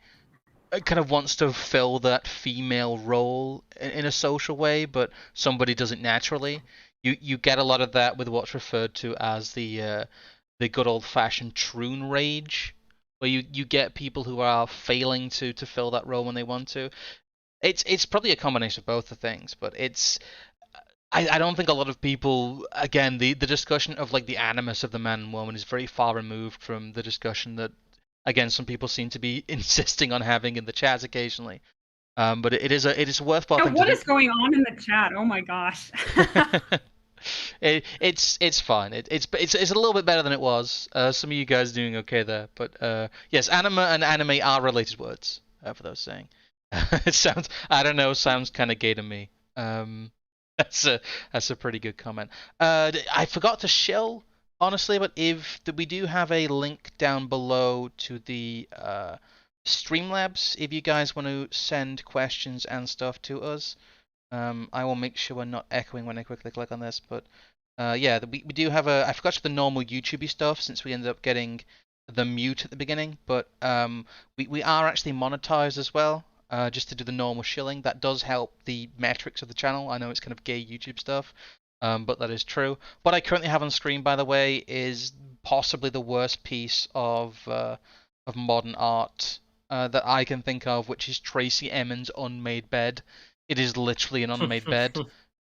kind of wants to fill that female role in a social way, but somebody does it naturally. You get a lot of that with what's referred to as the good old-fashioned troon rage, where you get people who are failing to fill that role when they want to. It's probably a combination of both the things, but I don't think a lot of people, again, the discussion of like the animus of the man and woman is very far removed from the discussion that, again, some people seem to be insisting on having in the chat occasionally. But it is a worthwhile thing. What is going on in the chat? Oh my gosh. It's fine. It's a little bit better than it was. Some of you guys are doing okay there, but yes, anima and anime are related words. For those saying, it sounds, I don't know, sounds kind of gay to me. That's a pretty good comment. I forgot to shill, honestly, but we do have a link down below to the Streamlabs if you guys want to send questions and stuff to us. I will make sure we're not echoing when I quickly click on this, but yeah, we do have I forgot to the normal YouTubey stuff since we ended up getting the mute at the beginning, but we are actually monetized as well, just to do the normal shilling. That does help the metrics of the channel. I know it's kind of gay YouTube stuff, but that is true. What I currently have on screen, by the way, is possibly the worst piece of modern art that I can think of, which is Tracy Emin's Unmade Bed. It is literally an unmade bed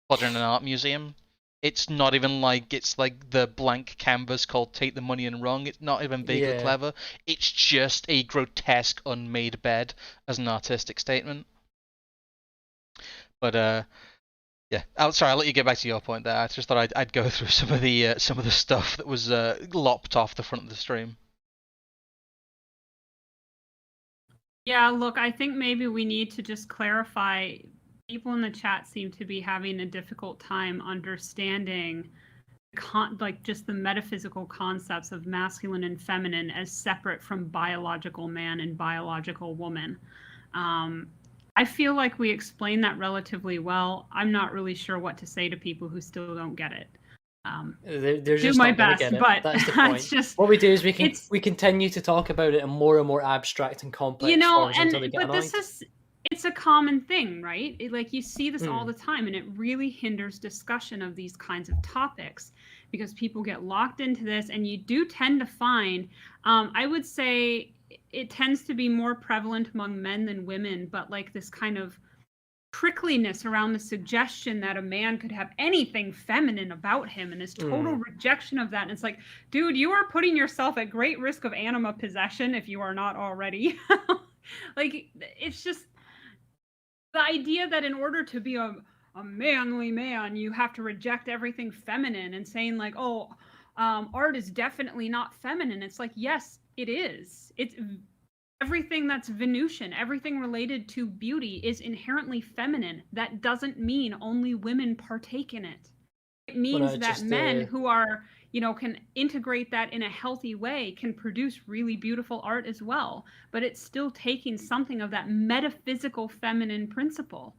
put in an art museum. It's not even like it's like the blank canvas called Take the Money and Run. It's not even vaguely Yeah. clever. It's just a grotesque, unmade bed as an artistic statement. But yeah. Sorry, I'll let you get back to your point there. I just thought I'd go through some of the stuff that was lopped off the front of the stream. Yeah, look, I think maybe we need to just clarify. People in the chat seem to be having a difficult time understanding like just the metaphysical concepts of masculine and feminine as separate from biological man and biological woman. I feel like we explain that relatively well. I'm not really sure what to say to people who still don't get it. They're just do my not gonna best, get it. but That's the point. it's just what we do is we continue to talk about it in more and more abstract and complex forms until they get annoyed. It's a common thing, right? Like you see this all the time, and it really hinders discussion of these kinds of topics because people get locked into this, and you do tend to find, I would say it tends to be more prevalent among men than women, but like this kind of prickliness around the suggestion that a man could have anything feminine about him and this total rejection of that. And it's like, dude, you are putting yourself at great risk of anima possession if you are not already. Like, it's just the idea that in order to be a manly man, you have to reject everything feminine and saying like, oh, art is definitely not feminine. It's like, yes, it is. It's everything that's Venusian, everything related to beauty is inherently feminine. That doesn't mean only women partake in it. It means that men who are, can integrate that in a healthy way can produce really beautiful art as well. But it's still taking something of that metaphysical feminine principle.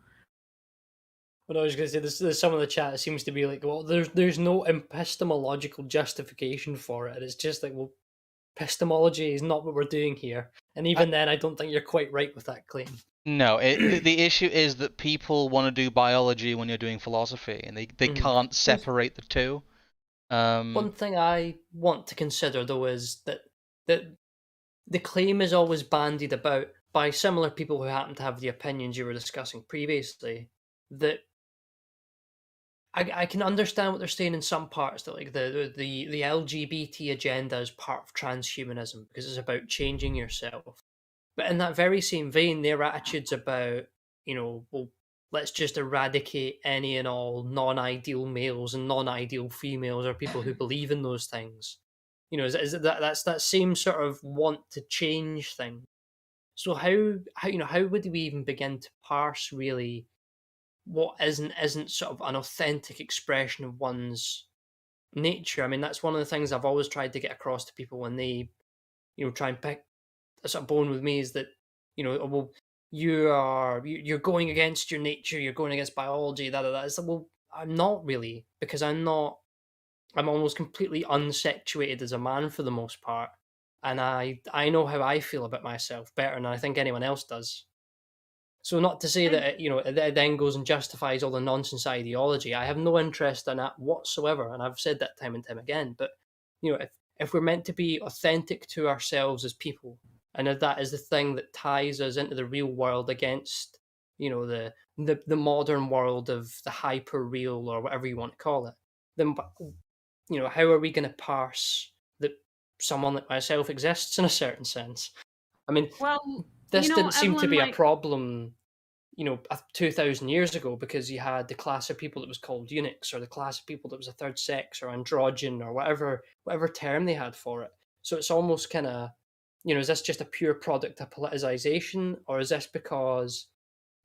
What I was going to say, there's some of the chat that seems to be like, well, there's no epistemological justification for it. It's just like, well, epistemology is not what we're doing here. And even then, I don't think you're quite right with that claim. No, the issue is that people want to do biology when you're doing philosophy, and they can't separate the two. One thing I want to consider, though, is that the claim is always bandied about by similar people who happen to have the opinions you were discussing previously, that I can understand what they're saying in some parts, that like the LGBT agenda is part of transhumanism because it's about changing yourself. But in that very same vein, their attitudes about, well, let's just eradicate any and all non-ideal males and non-ideal females or people who believe in those things. Is that's that same sort of want to change thing. So how would we even begin to parse really what isn't sort of an authentic expression of one's nature? I mean, that's one of the things I've always tried to get across to people when they, try and pick a sort of bone with me, is that, well, you're going against your nature, you're going against biology, that. It's like, well, I'm not really, because I'm almost completely unsexuated as a man for the most part, and I know how I feel about myself better than I think anyone else does. So not to say that it then goes and justifies all the nonsense ideology. I have no interest in that whatsoever, and I've said that time and time again. But if we're meant to be authentic to ourselves as people, and if that is the thing that ties us into the real world against the modern world of the hyper real or whatever you want to call it, then how are we going to parse that someone like myself exists in a certain sense? I mean, well, this didn't seem to be a problem, 2,000 years ago, because you had the class of people that was called eunuchs, or the class of people that was a third sex, or androgen, or whatever term they had for it. So it's almost kind of, is this just a pure product of politicization, or is this because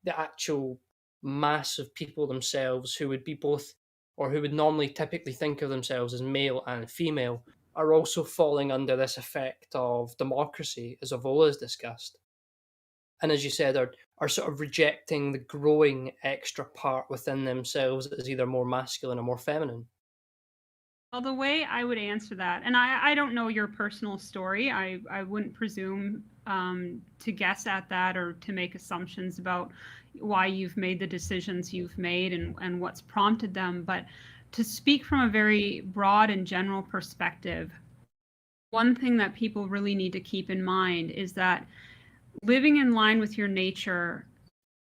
the actual mass of people themselves who would be both, or who would normally typically think of themselves as male and female, are also falling under this effect of democracy, as Avola has discussed? And as you said, are sort of rejecting the growing extra part within themselves that is either more masculine or more feminine? Well, the way I would answer that, and I don't know your personal story. I wouldn't presume to guess at that or to make assumptions about why you've made the decisions you've made and what's prompted them. But to speak from a very broad and general perspective, one thing that people really need to keep in mind is that living in line with your nature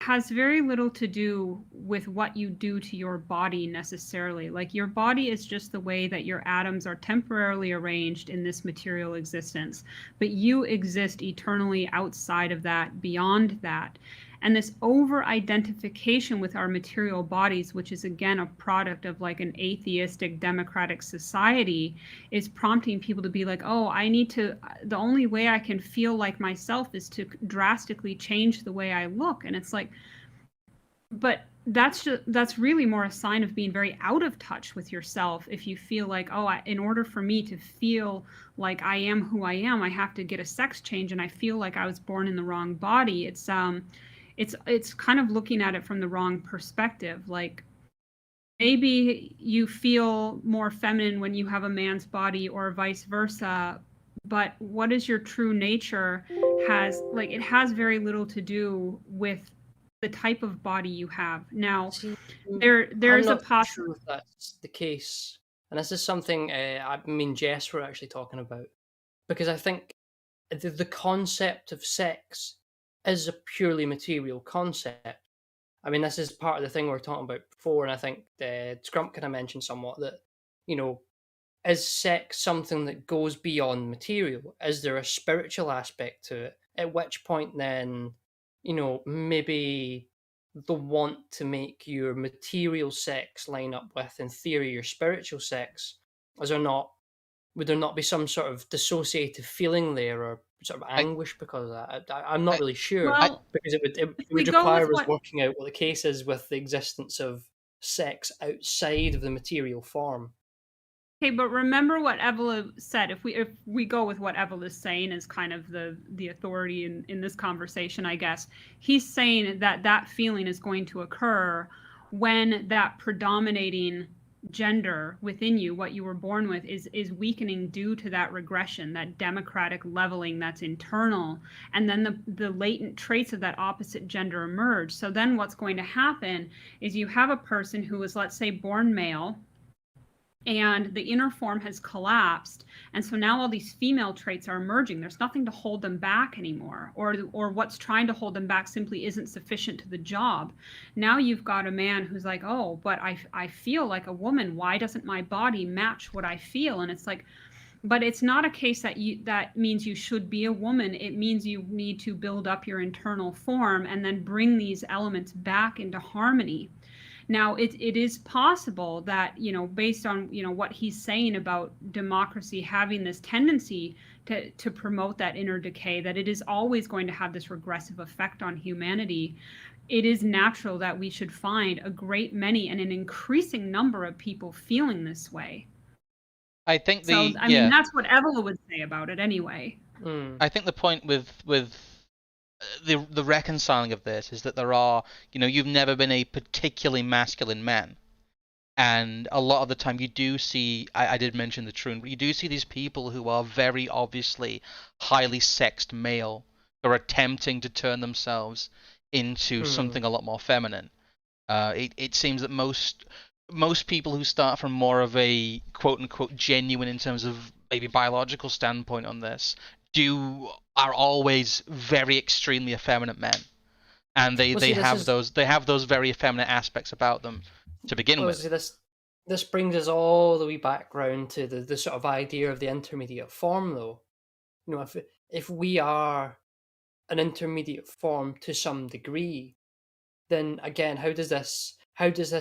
has very little to do with what you do to your body necessarily. Like, your body is just the way that your atoms are temporarily arranged in this material existence, but you exist eternally outside of that, beyond that. And this over identification with our material bodies, which is again a product of like an atheistic democratic society, is prompting people to be like, oh, the only way I can feel like myself is to drastically change the way I look. And it's like, but that's really more a sign of being very out of touch with yourself. If you feel like, oh, in order for me to feel like I am who I am, I have to get a sex change, and I feel like I was born in the wrong body. It's kind of looking at it from the wrong perspective. Like, maybe you feel more feminine when you have a man's body or vice versa, but what is your true nature it has very little to do with the type of body you have. Now, there's a sure if that's the case, and this is something Jess were actually talking about, because I think the concept of sex is a purely material concept. I mean, this is part of the thing we were talking about before, and I think Scrump kind of mentioned somewhat that, is sex something that goes beyond material? Is there a spiritual aspect to it? At which point then, maybe the want to make your material sex line up with, in theory, your spiritual sex, would there not be some sort of dissociative feeling there, or sort of anguish because of that? I'm not really sure, because it would require us working out what the case is with the existence of sex outside of the material form. Okay, but remember what Evel said. If we go with what Evel is saying as kind of the authority in this conversation, I guess, he's saying that feeling is going to occur when that predominating gender within you, what you were born with, is weakening due to that regression, that democratic leveling that's internal, and then the latent traits of that opposite gender emerge. So then what's going to happen is you have a person who is, let's say, born male, and the inner form has collapsed, and so now all these female traits are emerging. There's nothing to hold them back anymore, or what's trying to hold them back simply isn't sufficient to the job. Now you've got a man who's like, oh, but I feel like a woman. Why doesn't my body match what I feel? And it's like, but it's not a case that means you should be a woman. It means you need to build up your internal form and then bring these elements back into harmony. Now, it is possible that, based on, what he's saying about democracy having this tendency to promote that inner decay, that it is always going to have this regressive effect on humanity. It is natural that we should find a great many and an increasing number of people feeling this way. I think mean, that's what Evelyn would say about it anyway. I think the point with the reconciling of this is that there are, you've never been a particularly masculine man, and a lot of the time you do see, I did mention the troon, but you do see these people who are very obviously highly sexed male, who are attempting to turn themselves into something a lot more feminine. It seems that most people who start from more of a quote unquote genuine, in terms of maybe biological standpoint on this, are always very extremely effeminate men, and they have those very effeminate aspects about them to begin with. See, this brings us all the way back round to the sort of idea of the intermediate form, though. If we are an intermediate form to some degree, then again, how does this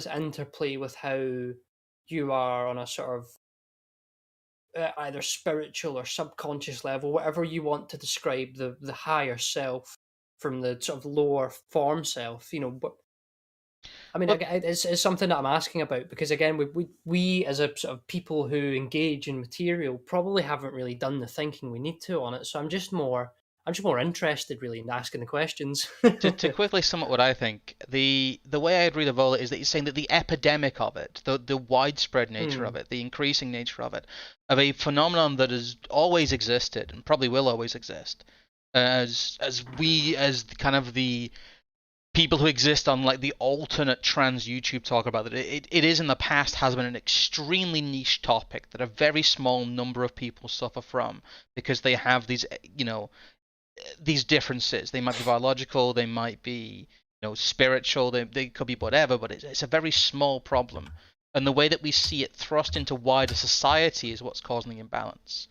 interplay with how you are on a sort of either spiritual or subconscious level, whatever you want to describe the higher self from the sort of lower form self, but I mean, it's something that I'm asking about, because again, we as a sort of people who engage in material probably haven't really done the thinking we need to on it. So I'm just more interested really in asking the questions. to quickly sum up what I think, the way I'd read Evola is that he's saying that the epidemic of it, the widespread nature of it, the increasing nature of it, of a phenomenon that has always existed and probably will always exist, as kind of the people who exist on like the alternate trans YouTube talk about, that it is in the past has been an extremely niche topic that a very small number of people suffer from, because they have these, these differences. They might be biological, they might be spiritual. They could be whatever, but it's a very small problem. And the way that we see it thrust into wider society is what's causing the imbalance.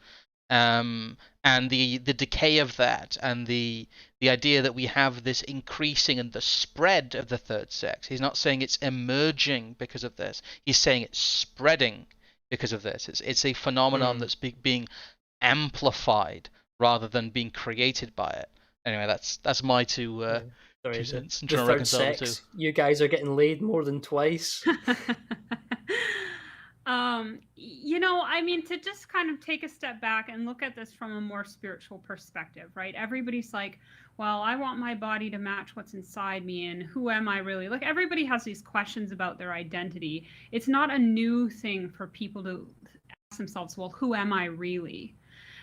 And the decay of that, and the idea that we have this increasing and the spread of the third sex. He's not saying it's emerging because of this. He's saying it's spreading because of this. It's a phenomenon that's being amplified rather than being created by it. Anyway, that's my two cents. The third sex. You guys are getting laid more than twice. I mean, to just kind of take a step back and look at this from a more spiritual perspective, right? Everybody's like, well, I want my body to match what's inside me, and who am I really? Like, everybody has these questions about their identity. It's not a new thing for people to ask themselves, well, who am I really?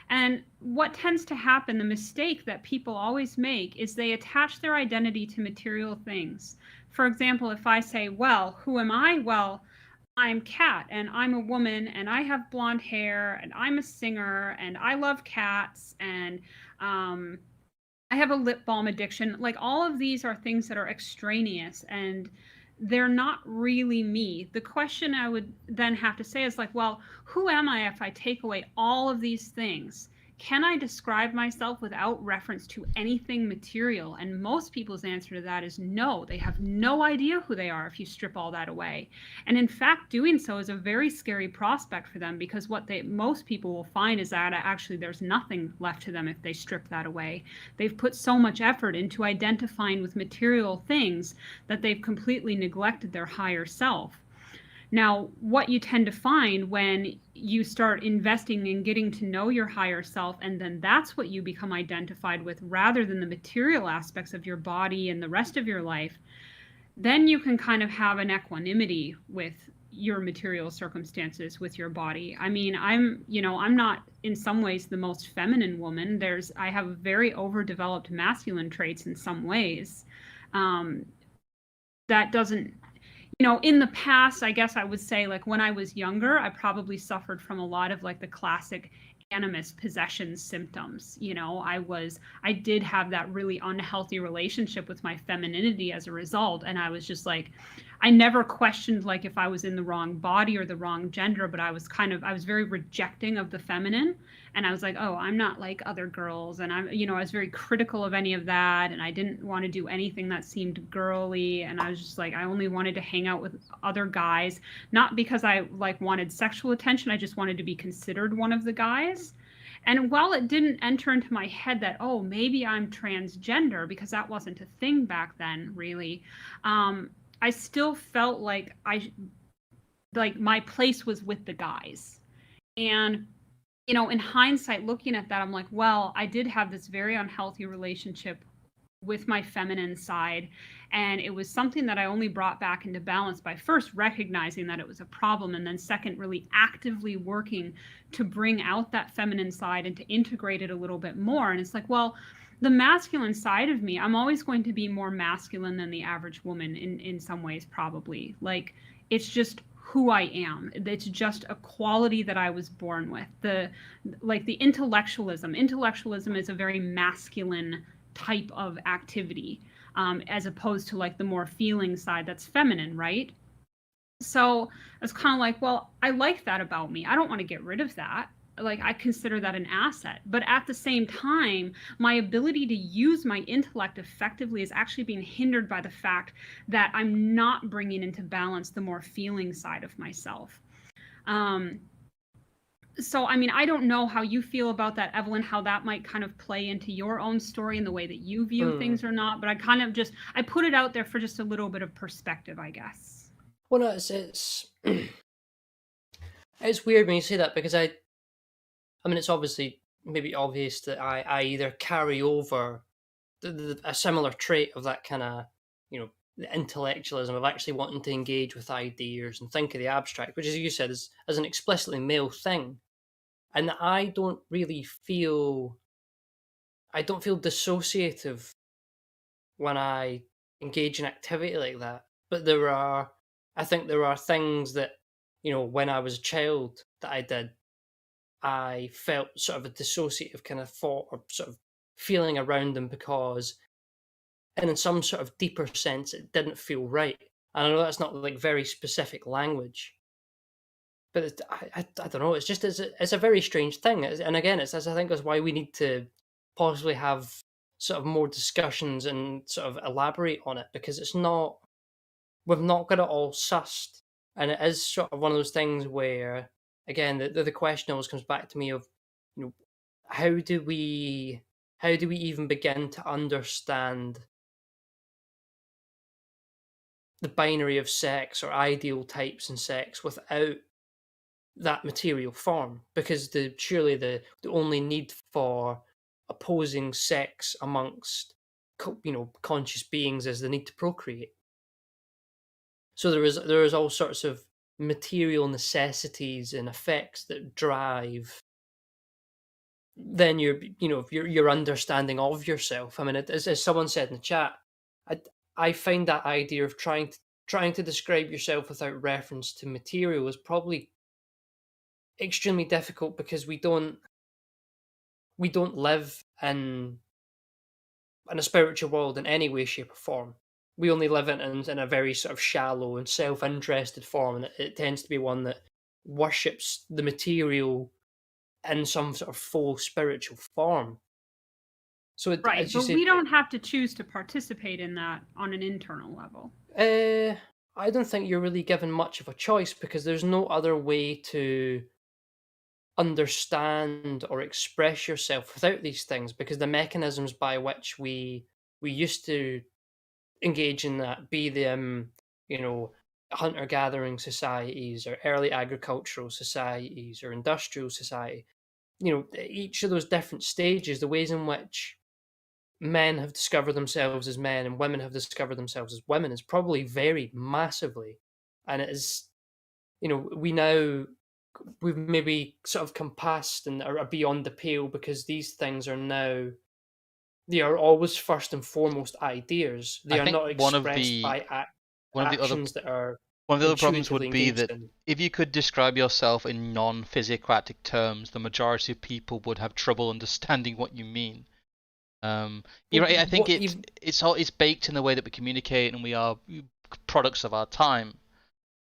And what tends to happen, the mistake that people always make, is they attach their identity to material things. For example, if I say, well, who am I? Well, I'm Kat, and I'm a woman, and I have blonde hair, and I'm a singer, and I love cats, and I have a lip balm addiction. Like, all of these are things that are extraneous, and they're not really me. The question I would then have to say is like, well, who am I if I take away all of these things? Can I describe myself without reference to anything material? And most people's answer to that is no. They have no idea who they are if you strip all that away. And in fact, doing so is a very scary prospect for them, because what most people will find is that actually there's nothing left to them if they strip that away. They've put so much effort into identifying with material things that they've completely neglected their higher self. Now, what you tend to find when you start investing in getting to know your higher self, and then that's what you become identified with rather than the material aspects of your body and the rest of your life, then you can kind of have an equanimity with your material circumstances, with your body. I mean, I'm not in some ways the most feminine woman. I have very overdeveloped masculine traits in some ways. That doesn't, in the past, I guess I would say, like, when I was younger, I probably suffered from a lot of like the classic Animus possession symptoms. I did have that really unhealthy relationship with my femininity as a result. And I was just like, I never questioned like if I was in the wrong body or the wrong gender, but I was very rejecting of the feminine. And I was like, oh, I'm not like other girls. And I was very critical of any of that. And I didn't want to do anything that seemed girly. And I was just like, I only wanted to hang out with other guys, not because I like wanted sexual attention. I just wanted to be considered one of the guys. And while it didn't enter into my head that, oh, maybe I'm transgender, because that wasn't a thing back then, really, I still felt like my place was with the guys. And in hindsight, looking at that, I'm like, well, I did have this very unhealthy relationship with my feminine side. And it was something that I only brought back into balance by first recognizing that it was a problem, and then second, really actively working to bring out that feminine side and to integrate it a little bit more. And it's like, well, the masculine side of me, I'm always going to be more masculine than the average woman in some ways, probably. Like, it's just who I am. It's just a quality that I was born with. The intellectualism is a very masculine type of activity, as opposed to like the more feeling side that's feminine, right? So it's kind of like, well, I like that about me. I don't want to get rid of that. Like, I consider that an asset. But at the same time, my ability to use my intellect effectively is actually being hindered by the fact that I'm not bringing into balance the more feeling side of myself. So, I mean, I don't know how you feel about that, Evelyn, how that might kind of play into your own story and the way that you view things or not. But I put it out there for just a little bit of perspective, I guess. Well, no, it's weird when you say that, because I mean, it's obviously maybe obvious that I either carry over a similar trait of that kind of, the intellectualism of actually wanting to engage with ideas and think of the abstract, which, as you said, is an explicitly male thing. And I don't feel dissociative when I engage in activity like that. But I think there are things that, when I was a child that I did, I felt sort of a dissociative kind of thought or sort of feeling around them, because and in some sort of deeper sense, it didn't feel right. And I know that's not like very specific language, but I don't know. It's just it's a very strange thing, and again, it's as I think is why we need to possibly have sort of more discussions and sort of elaborate on it, because it's not, we've not got it all sussed, and it is sort of one of those things where, again, the question always comes back to me of, you know, how do we even begin to understand the binary of sex or ideal types in sex without that material form? Because surely the only need for opposing sex amongst conscious beings is the need to procreate. So there is all sorts of material necessities and effects that drive then your understanding of yourself. I mean, as someone said in the chat, I I find that idea of trying to describe yourself without reference to material is probably extremely difficult, because we don't live in a spiritual world in any way, shape, or form. We only live in a very sort of shallow and self-interested form, and it tends to be one that worships the material in some sort of full spiritual form. So Right, as you but say, we don't have to choose to participate in that on an internal level. I don't think you're really given much of a choice, because there's no other way to understand or express yourself without these things, because the mechanisms by which we used to engage in that, be them, hunter gathering societies or early agricultural societies or industrial society, each of those different stages, the ways in which men have discovered themselves as men and women have discovered themselves as women is probably varied massively. And it is, we've maybe sort of come past and are beyond the pale, because these things are now, they are always first and foremost ideas. They I are think not expressed by one of the other actions that are one of the other problems intuitively would be engaged that in. if you could describe yourself in non-physiocratic terms, the majority of people would have trouble understanding what you mean. You're Well, right. I think what it's baked in the way that we communicate, and we are products of our time.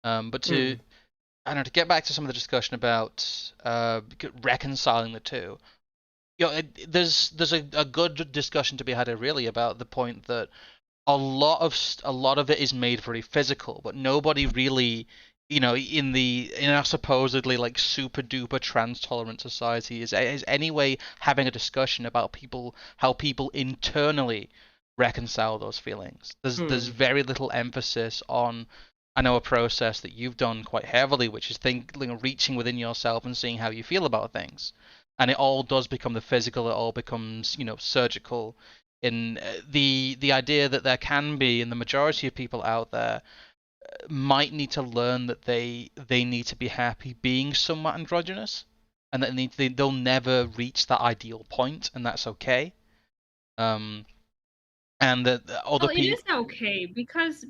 But Hmm. I don't know, to get back to some of the discussion about reconciling the two, there's a good discussion to be had really about the point that a lot of it is made very physical, but nobody really, in our supposedly like super duper trans tolerant society is anyway having a discussion about how people internally reconcile those feelings. There's Hmm. very little emphasis on, I know, a process that you've done quite heavily, which is reaching within yourself and seeing how you feel about things. And it all does become the physical. It all becomes, surgical. In the idea that there can be, and the majority of people out there might need to learn that they need to be happy being somewhat androgynous, and that they'll never reach that ideal point, and that's okay. Um, and that other Well, it is people. okay, because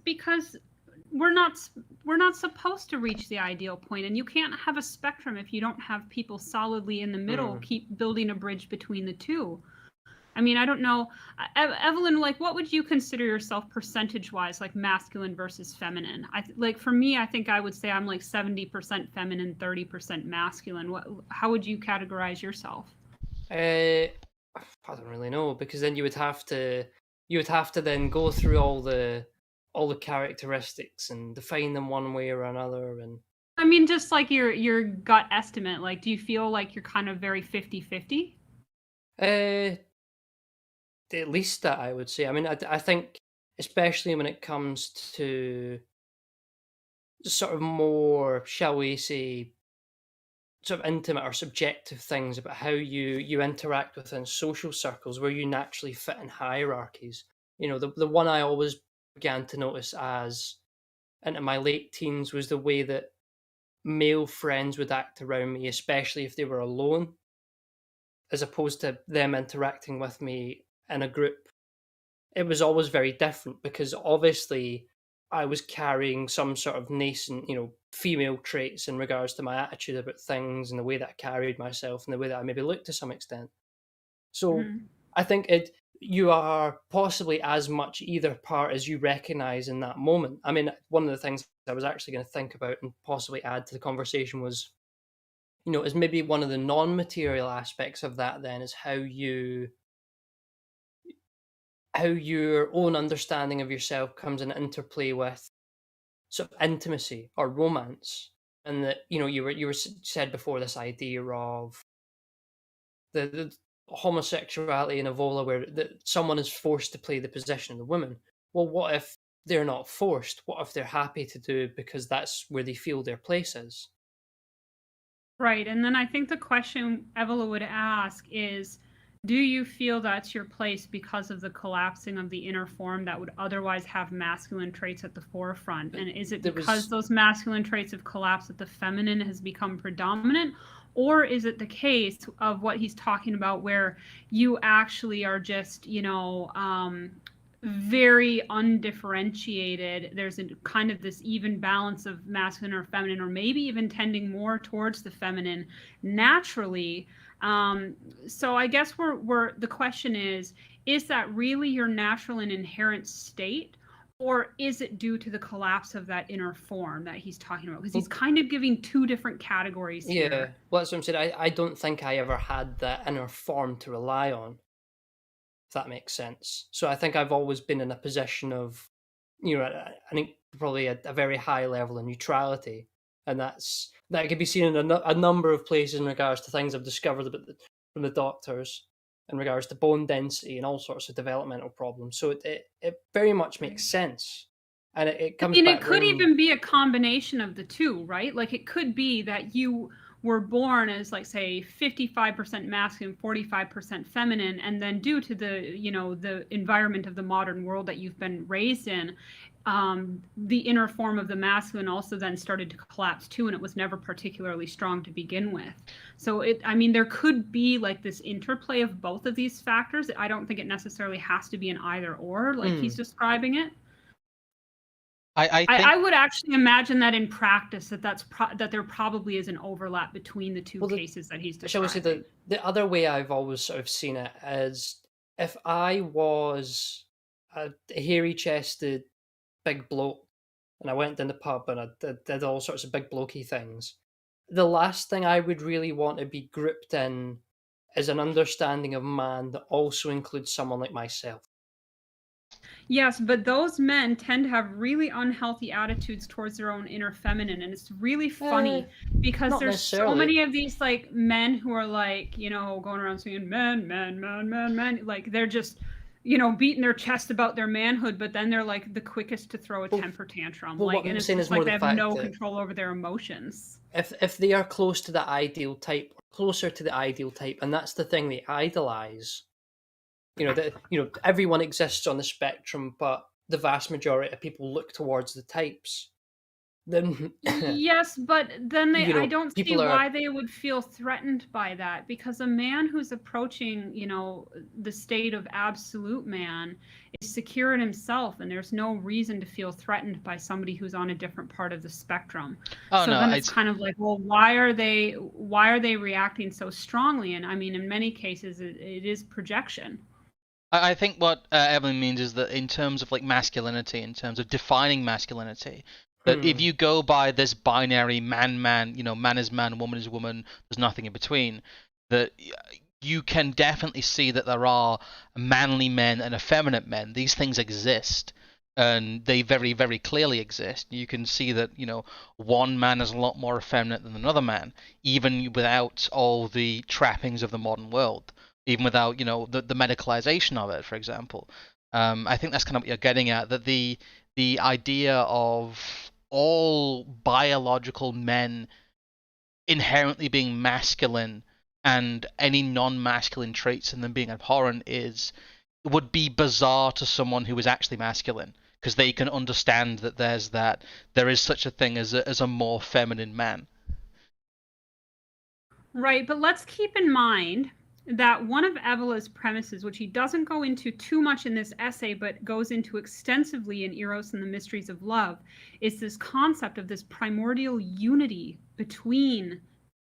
we're not supposed to reach the ideal point, and you can't have a spectrum if you don't have people solidly in the middle Hmm. keep building a bridge between the two. I mean, I don't know, Evelyn, like, what would you consider yourself percentage-wise, like masculine versus feminine? Like, for me, I think I would say I'm like 70% feminine, 30% masculine. How would you categorize yourself? I don't really know, because then you would have to then go through all the characteristics and define them one way or another. And I mean, just like your gut estimate, like, do you feel like you're kind of very 50-50? uh, at least that, I would say. I mean, I think, especially when it comes to sort of more, shall we say, sort of intimate or subjective things about how you interact within social circles where you naturally fit in hierarchies. The one I always began to notice as into my late teens was the way that male friends would act around me, especially if they were alone, as opposed to them interacting with me in a group. It was always very different, because obviously I was carrying some sort of nascent, female traits in regards to my attitude about things and the way that I carried myself and the way that I maybe looked to some extent. So Mhm. I think it you are possibly as much either part as you recognize in that moment. I mean, one of the things I was actually going to think about and possibly add to the conversation was, is maybe one of the non-material aspects of that then is how your own understanding of yourself comes in interplay with sort of intimacy or romance. And that, you were said before, this idea of the homosexuality in Evola, where someone is forced to play the position of the woman. Well, what if they're not forced? What if they're happy to do it because that's where they feel their place is? Right. And then I think the question Evola would ask is, do you feel that's your place because of the collapsing of the inner form that would otherwise have masculine traits at the forefront? And is it because those masculine traits have collapsed that the feminine has become predominant? Or is it the case of what he's talking about where you actually are just, very undifferentiated? There's a kind of this even balance of masculine or feminine, or maybe even tending more towards the feminine naturally. So I guess the question is that really your natural and inherent state? Or is it due to the collapse of that inner form that he's talking about? Because he's kind of giving two different categories here. Yeah, well, that's what I'm saying. I don't think I ever had that inner form to rely on, if that makes sense. So I think I've always been in a position of, I think probably a very high level of neutrality. And that can be seen in a number of places in regards to things I've discovered from the doctors in regards to bone density and all sorts of developmental problems. So it very much makes sense. And it comes back. It could even be a combination of the two, right? Like it could be that you were born as, like, say, 55% masculine, 45% feminine, and then due to the environment of the modern world that you've been raised in, the inner form of the masculine also then started to collapse too, and it was never particularly strong to begin with. So there could be like this interplay of both of these factors. I don't think it necessarily has to be an either or, like he's describing it. I would actually imagine that in practice that there probably is an overlap between the two cases that he's describing. Shall we say the other way I've always sort of seen it is, if I was a hairy-chested big bloke and I went in the pub and I did all sorts of big blokey things, the last thing I would really want to be grouped in is an understanding of man that also includes someone like myself. Yes, but those men tend to have really unhealthy attitudes towards their own inner feminine, and it's really funny because there's so many of these like men who are like, going around saying men, like they're just, beating their chest about their manhood, but then they're like the quickest to throw a temper tantrum. And it's just like they have no control over their emotions. If they are closer to the ideal type, and that's the thing they idolize. Everyone exists on the spectrum, but the vast majority of people look towards the types. Then yes, but then I don't see why they would feel threatened by that, because a man who's approaching, the state of absolute man is secure in himself, and there's no reason to feel threatened by somebody who's on a different part of the spectrum. Then it's kind of like, well, why are they reacting so strongly? And in many cases it is projection. I think what Evelyn means is that in terms of like masculinity, in terms of defining masculinity, that if you go by this binary man, man is man, woman is woman, there's nothing in between, that you can definitely see that there are manly men and effeminate men. These things exist, and they very, very clearly exist. You can see that, one man is a lot more effeminate than another man, even without all the trappings of the modern world. Even without, the medicalization of it, for example. I think that's kind of what you're getting at, that the idea of all biological men inherently being masculine and any non-masculine traits in them being abhorrent would be bizarre to someone who is actually masculine, because they can understand that there is such a thing as a more feminine man. Right, but let's keep in mind that one of Evola's premises, which he doesn't go into too much in this essay, but goes into extensively in Eros and the Mysteries of Love, is this concept of this primordial unity between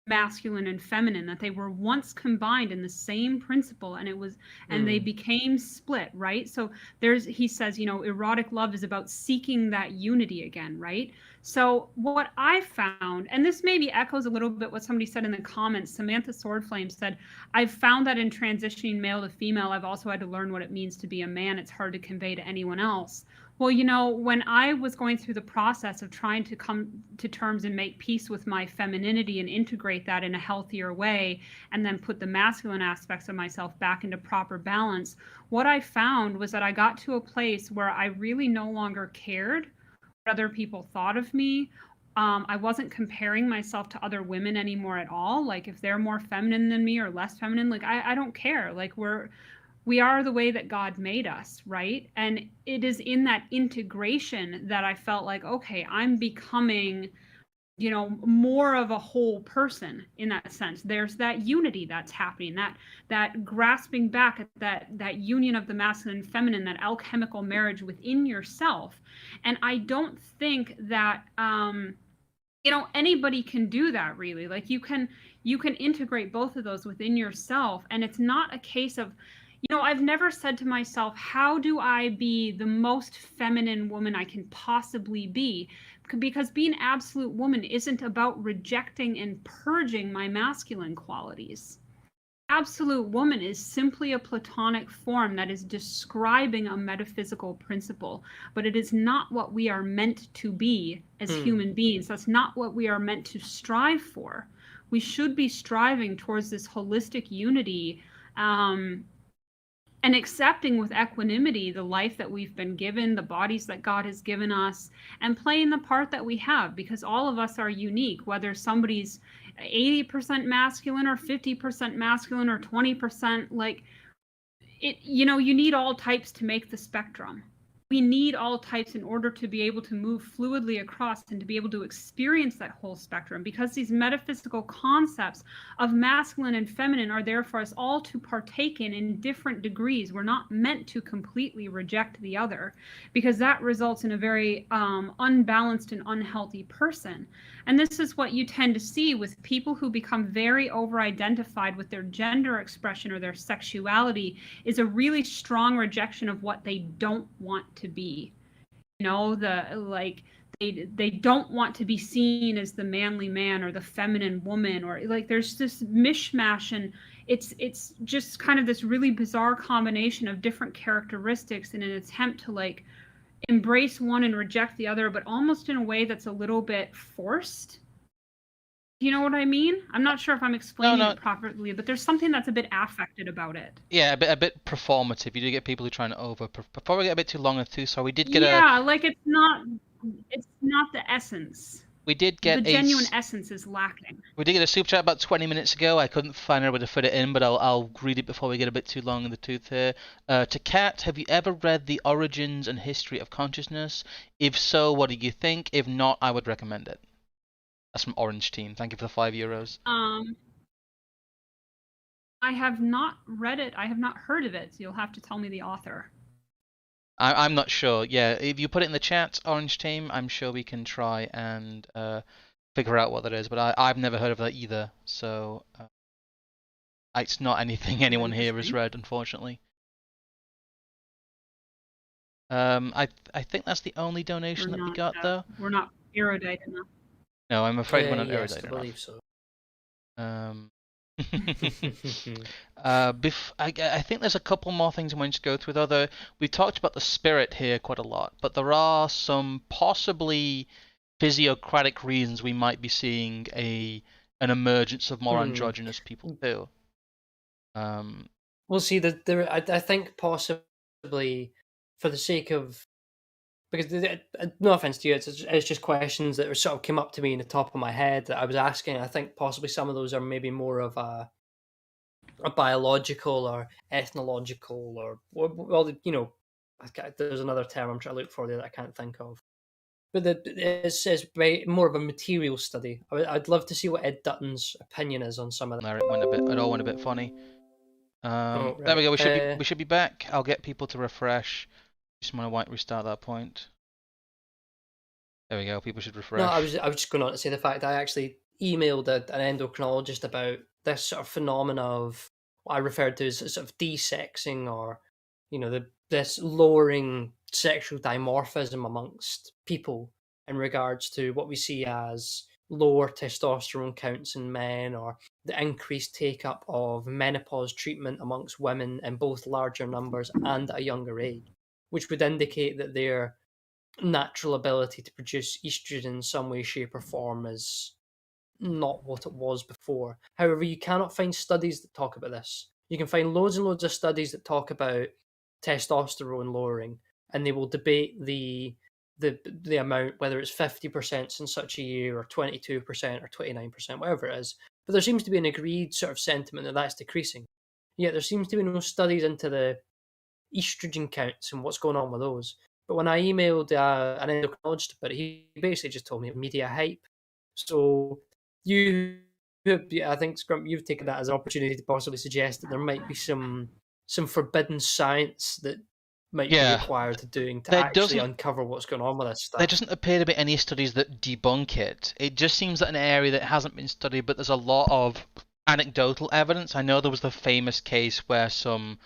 masculine and feminine, that they were once combined in the same principle, and it was, and they became split, right? So he says, erotic love is about seeking that unity again, right? So what I found, and this maybe echoes a little bit what somebody said in the comments, Samantha Swordflame said, I've found that in transitioning male to female, I've also had to learn what it means to be a man. It's hard to convey to anyone else. Well, when I was going through the process of trying to come to terms and make peace with my femininity and integrate that in a healthier way, and then put the masculine aspects of myself back into proper balance, what I found was that I got to a place where I really no longer cared what other people thought of me. I wasn't comparing myself to other women anymore at all. Like, if they're more feminine than me or less feminine, like, I don't care. Like, we are the way that God made us, right? And it is in that integration that I felt like, okay, I'm becoming, more of a whole person in that sense. There's that unity that's happening, that grasping back at that union of the masculine and feminine, that alchemical marriage within yourself. And I don't think that anybody can do that, really. Like, you can integrate both of those within yourself, and it's not a case of, I've never said to myself, how do I be the most feminine woman I can possibly be? Because being absolute woman isn't about rejecting and purging my masculine qualities. Absolute woman is simply a platonic form that is describing a metaphysical principle, but it is not what we are meant to be as human beings. That's not what we are meant to strive for. We should be striving towards this holistic unity, and accepting with equanimity the life that we've been given, the bodies that God has given us, and playing the part that we have, because all of us are unique, whether somebody's 80% masculine or 50% masculine or 20%, like it, you need all types to make the spectrum. We need all types in order to be able to move fluidly across and to be able to experience that whole spectrum, because these metaphysical concepts of masculine and feminine are there for us all to partake in different degrees. We're not meant to completely reject the other, because that results in a very unbalanced and unhealthy person. And this is what you tend to see with people who become very over-identified with their gender expression or their sexuality, is a really strong rejection of what they don't want to be. They don't want to be seen as the manly man or the feminine woman, or like there's this mishmash, and it's just kind of this really bizarre combination of different characteristics in an attempt to like embrace one and reject the other, but almost in a way that's a little bit forced. Do you know what I mean? I'm not sure if I'm explaining it properly, but there's something that's a bit affected about it. Yeah, a bit performative. You do get people who try to before we get a bit too long and too, so we did get like it's not the essence. We did get the genuine essence is lacking. We did get a super chat about 20 minutes ago. I couldn't find a way to fit it in, but I'll read it before we get a bit too long in the tooth here. To Kat, have you ever read The Origins and History of Consciousness? If so, what do you think? If not, I would recommend it. That's from Orange Team. Thank you for the €5. I have not read it. I have not heard of it. So you'll have to tell me the author. I'm not sure. Yeah, if you put it in the chat, Orange Team, I'm sure we can try and figure out what that is. But I've never heard of that either. So it's not anything anyone here has read, unfortunately. I think that's the only donation that we got, though. We're not erudite enough. No, I'm afraid we're not yes, erudite I enough. believe so. I think there's a couple more things I want to go through, though. We talked about the spirit here quite a lot, but there are some possibly physiocratic reasons we might be seeing an emergence of more androgynous people too. We'll see. I think possibly for the sake of, because no offense to you, it's just questions that sort of came up to me in the top of my head that I was asking. I think possibly some of those are maybe more of a biological or ethnological, or well, there's another term I'm trying to look for there that I can't think of. But it's more of a material study. I'd love to see what Ed Dutton's opinion is on some of that. It all went a bit funny. Right. There we go. We should be back. I'll get people to refresh. Just want to restart that point. There we go. People should refresh. No, I was just going on to say the fact that I actually emailed an endocrinologist about this sort of phenomena of what I referred to as sort of desexing, or this lowering sexual dimorphism amongst people in regards to what we see as lower testosterone counts in men, or the increased take up of menopause treatment amongst women in both larger numbers and at a younger age, which would indicate that their natural ability to produce estrogen in some way, shape, or form is not what it was before. However, you cannot find studies that talk about this. You can find loads and loads of studies that talk about testosterone lowering, and they will debate the amount, whether it's 50% in such a year, or 22%, or 29%, whatever it is. But there seems to be an agreed sort of sentiment that that's decreasing. Yet there seems to be no studies into the estrogen counts and what's going on with those. But when I emailed an endocrinologist about it, he basically just told me media hype. So I think, Scrump, you've taken that as an opportunity to possibly suggest that there might be some forbidden science that might be Yeah. required to There actually doesn't uncover what's going on with this there stuff. doesn't appear to be any studies that debunk it. It just seems that an area that hasn't been studied, but there's a lot of anecdotal evidence. I know there was the famous case where some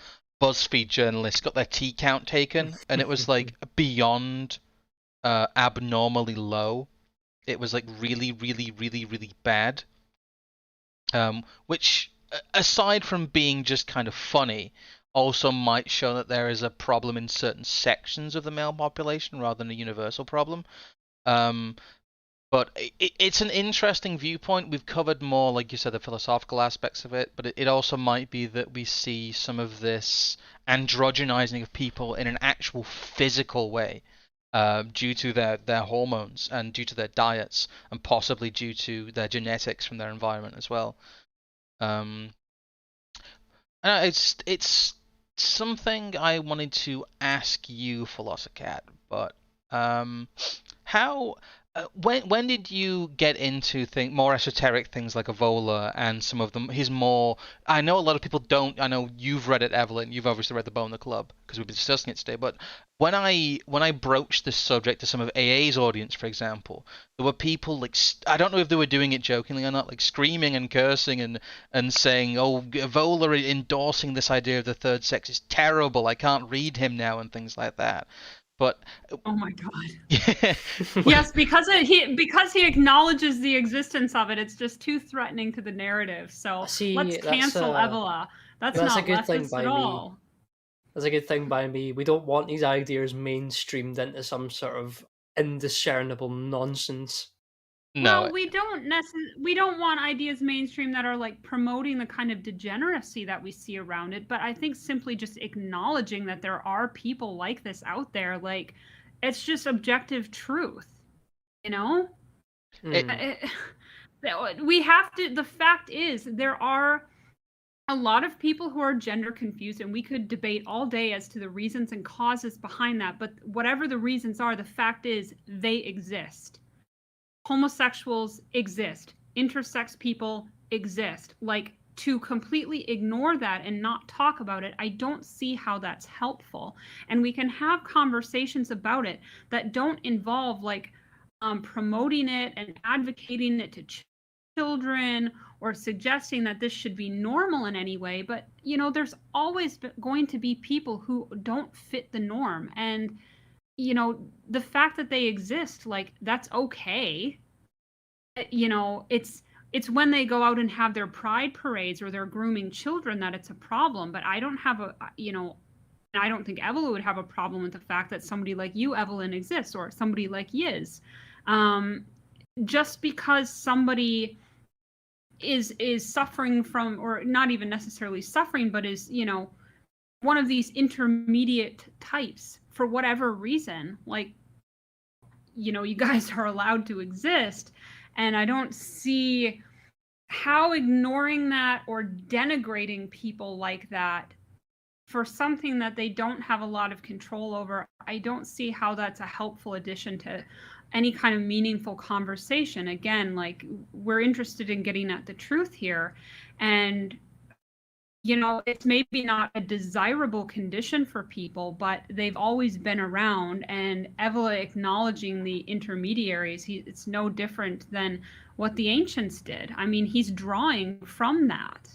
BuzzFeed journalists got their T count taken, and it was like beyond abnormally low. It was like really, really, really, really bad. Which, aside from being just kind of funny, also might show that there is a problem in certain sections of the male population rather than a universal problem. Um, but it's an interesting viewpoint. We've covered more, like you said, the philosophical aspects of it, but it also might be that we see some of this androgenizing of people in an actual physical way, due to their hormones and due to their diets, and possibly due to their genetics from their environment as well. Um, it's something I wanted to ask you, PhilosophiCat, but how when did you get into more esoteric things like Evola and some of them? His more, I know a lot of people don't. I know you've read it, Evelyn. You've obviously read the Boner Club because we've been discussing it today. But when I broached this subject to some of AA's audience, for example, there were people like, I don't know if they were doing it jokingly or not, like screaming and cursing and saying, "Oh, Evola endorsing this idea of the third sex is terrible. I can't read him now," and things like that. But Oh my God. yeah, Yes, because he acknowledges the existence of it, it's just too threatening to the narrative. So See, let's cancel Evola. That's that's a not good thing leftist by at me. all. That's a good thing by me. We don't want these ideas mainstreamed into some sort of indiscernible nonsense. no, Well, we don't want ideas mainstream that are like promoting the kind of degeneracy that we see around it, but I think simply just acknowledging that there are people like this out there, like it's just objective truth, you know? We have to, the fact is there are a lot of people who are gender confused, and we could debate all day as to the reasons and causes behind that, but whatever the reasons are, the fact is they exist. Homosexuals exist, intersex people exist. Like, to completely ignore that and not talk about it, I don't see how that's helpful. And we can have conversations about it that don't involve like promoting it and advocating it to children, or suggesting that this should be normal in any way. But there's always going to be people who don't fit the norm, and the fact that they exist, like, that's okay. It's when they go out and have their pride parades or they're grooming children that it's a problem. But I don't have I don't think Evelyn would have a problem with the fact that somebody like you, Evelyn, exists, or somebody like Yiz. Just because somebody is suffering from, or not even necessarily suffering, but is one of these intermediate types for whatever reason, like, you guys are allowed to exist. And I don't see how ignoring that or denigrating people like that for something that they don't have a lot of control over, I don't see how that's a helpful addition to any kind of meaningful conversation. Again, like, we're interested in getting at the truth here. And it's maybe not a desirable condition for people, but they've always been around. And Evola acknowledging the intermediaries, it's no different than what the ancients did. I mean, he's drawing from that.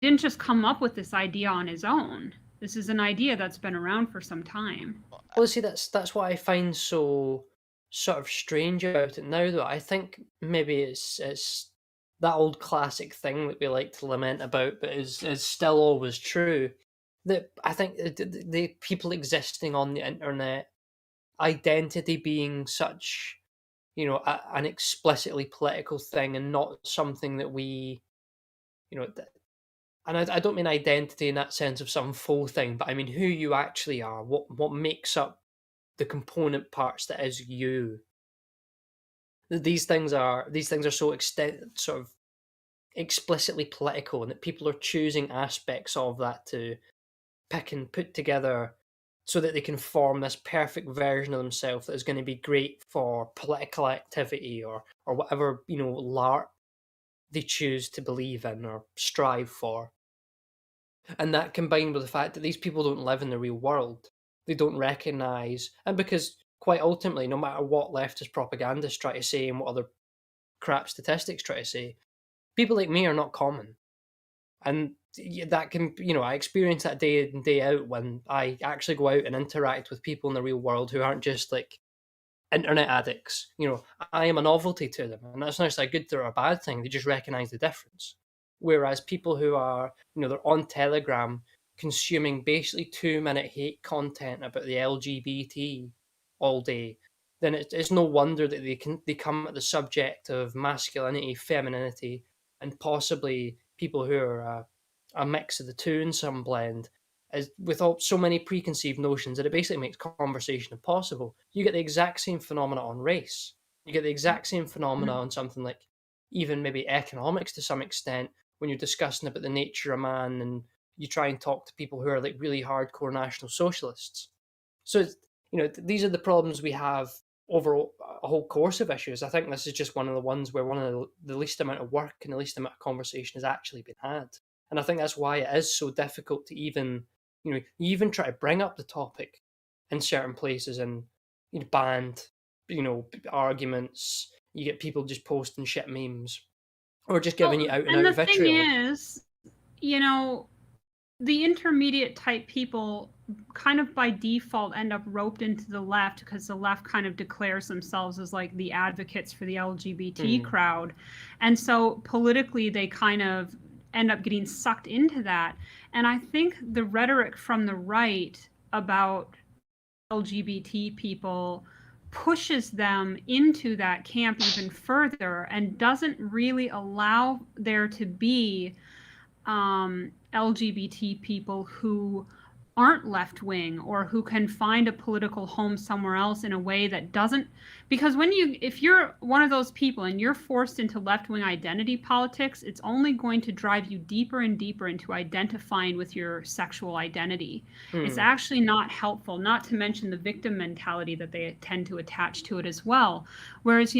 He didn't just come up with this idea on his own. This is an idea that's been around for some time. Well, see, that's what I find so sort of strange about it now, though. I think maybe it's that old classic thing that we like to lament about, but is still always true. That I think the people existing on the internet, identity being such, an explicitly political thing and not something that we, and I don't mean identity in that sense of some full thing, but I mean who you actually are, what makes up the component parts that is you. These things are so sort of explicitly political, and that people are choosing aspects of that to pick and put together so that they can form this perfect version of themselves that is going to be great for political activity or whatever LARP they choose to believe in or strive for. And that combined with the fact that these people don't live in the real world, they don't recognise, and because quite ultimately, no matter what leftist propagandists try to say and what other crap statistics try to say, people like me are not common. And that can, I experience that day in, day out when I actually go out and interact with people in the real world who aren't just like internet addicts. I am a novelty to them, and that's not just a good or a bad thing. They just recognise the difference. Whereas people who are, they're on Telegram consuming basically 2-minute hate content about the LGBT all day, then it's no wonder that they come at the subject of masculinity, femininity, and possibly people who are a mix of the two in some blend, as with so many preconceived notions that it basically makes conversation impossible. You get the exact same phenomena on race. You get the exact same phenomena on something like even maybe economics to some extent, when you're discussing about the nature of man and you try and talk to people who are like really hardcore National Socialists. So, these are the problems we have over a whole course of issues. I think this is just one of the ones where one of the least amount of work and the least amount of conversation has actually been had. And I think that's why it is so difficult to even, you even try to bring up the topic in certain places and banned, arguments. You get people just posting shit memes or just giving you out and out vitriol. And the thing is, the intermediate type people kind of by default end up roped into the left because the left kind of declares themselves as like the advocates for the LGBT crowd. And so politically, they kind of end up getting sucked into that. And I think the rhetoric from the right about LGBT people pushes them into that camp even further and doesn't really allow there to be LGBT people who aren't left-wing or who can find a political home somewhere else in a way that doesn't, because if you're one of those people and you're forced into left-wing identity politics, it's only going to drive you deeper and deeper into identifying with your sexual identity. It's actually not helpful, not to mention the victim mentality that they tend to attach to it as well. Whereas,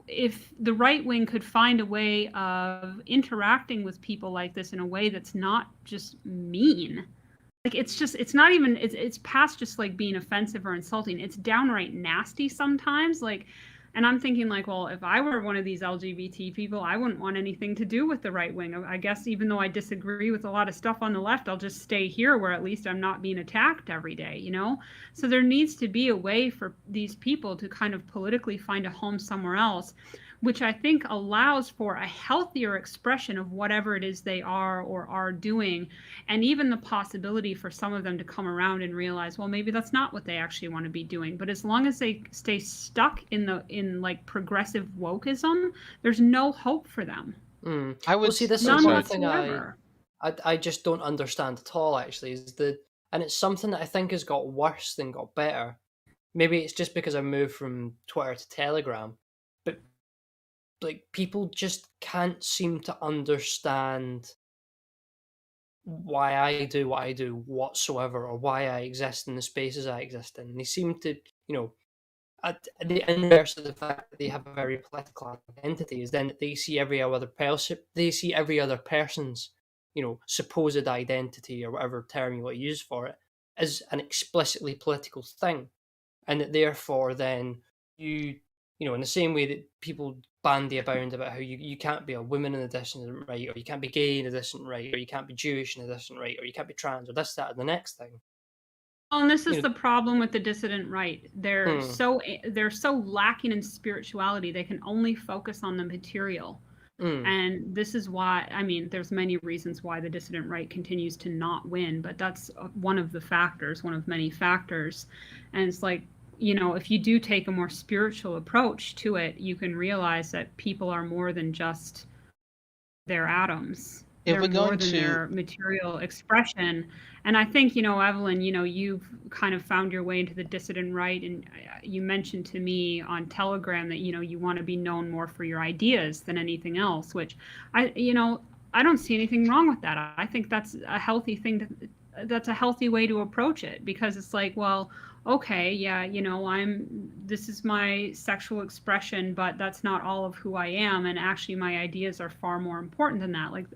if the right wing could find a way of interacting with people like this in a way that's not just mean, like it's past just like being offensive or insulting. It's downright nasty sometimes. And I'm thinking like, well, if I were one of these LGBT people, I wouldn't want anything to do with the right wing. I guess even though I disagree with a lot of stuff on the left, I'll just stay here where at least I'm not being attacked every day, So there needs to be a way for these people to kind of politically find a home somewhere else, which I think allows for a healthier expression of whatever it is they are or are doing, and even the possibility for some of them to come around and realize, well, maybe that's not what they actually want to be doing. But as long as they stay stuck in like progressive wokeism, there's no hope for them. I would see this is one thing I just don't understand at all. Actually, and it's something that I think has got worse than got better. Maybe it's just because I moved from Twitter to Telegram, but like people just can't seem to understand why I do what I do whatsoever, or why I exist in the spaces I exist in. And they seem to, at the inverse of the fact that they have a very political identity is then that they see every other person's, supposed identity or whatever term you want to use for it is an explicitly political thing, and that therefore then in the same way that people bandy about how you can't be a woman in a dissident right, or you can't be gay in a dissident right, or you can't be Jewish in a dissident right, or you can't be trans, or this, that, and the next thing. Well, and this is the problem with the dissident right. They're so lacking in spirituality. They can only focus on the material. And this is why, there's many reasons why the dissident right continues to not win, but that's one of the factors, one of many factors. And it's like, if you do take a more spiritual approach to it, you can realize that people are more than just their atoms. They're more than their material expression. And I think, Evelyn, you've kind of found your way into the dissident right. And you mentioned to me on Telegram that, you want to be known more for your ideas than anything else, which I don't see anything wrong with that. I think that's a healthy thing. That's a healthy way to approach it, because it's like, well, okay, yeah, this is my sexual expression, but that's not all of who I am. And actually my ideas are far more important than that. Like,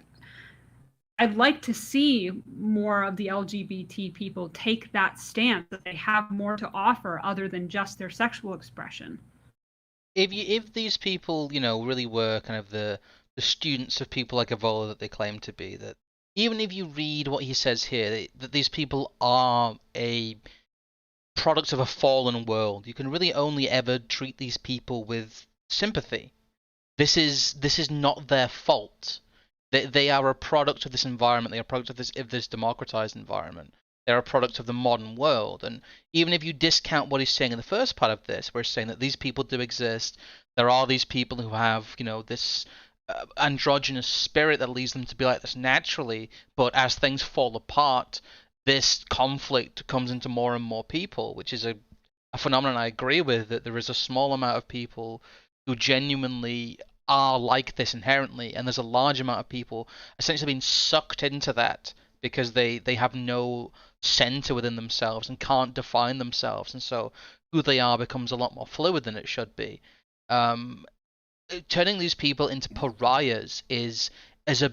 I'd like to see more of the LGBT people take that stance, that they have more to offer other than just their sexual expression. If these people, really were kind of the students of people like Evola that they claim to be, that even if you read what he says here, that these people are a product of a fallen world, you can really only ever treat these people with sympathy. This is not their fault. They are a product of this environment. They are a product of this democratized environment. They're a product of the modern world. And even if you discount what he's saying in the first part of this, where he's saying that these people do exist, there are these people who have, this androgynous spirit that leads them to be like this naturally, but as things fall apart, this conflict comes into more and more people, which is a phenomenon I agree with, that there is a small amount of people who genuinely are like this inherently, and there's a large amount of people essentially being sucked into that because they have no center within themselves and can't define themselves, and so who they are becomes a lot more fluid than it should be. Turning these people into pariahs is a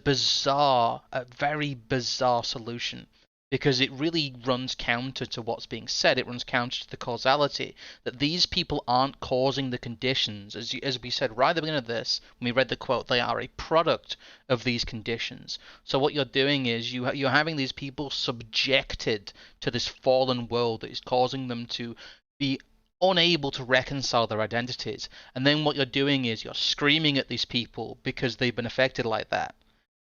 very bizarre solution, because it really runs counter to what's being said. It runs counter to the causality, that these people aren't causing the conditions. As we said right at the beginning of this, when we read the quote, they are a product of these conditions. So what you're doing is you're having these people subjected to this fallen world that is causing them to be unable to reconcile their identities. And then what you're doing is you're screaming at these people because they've been affected like that.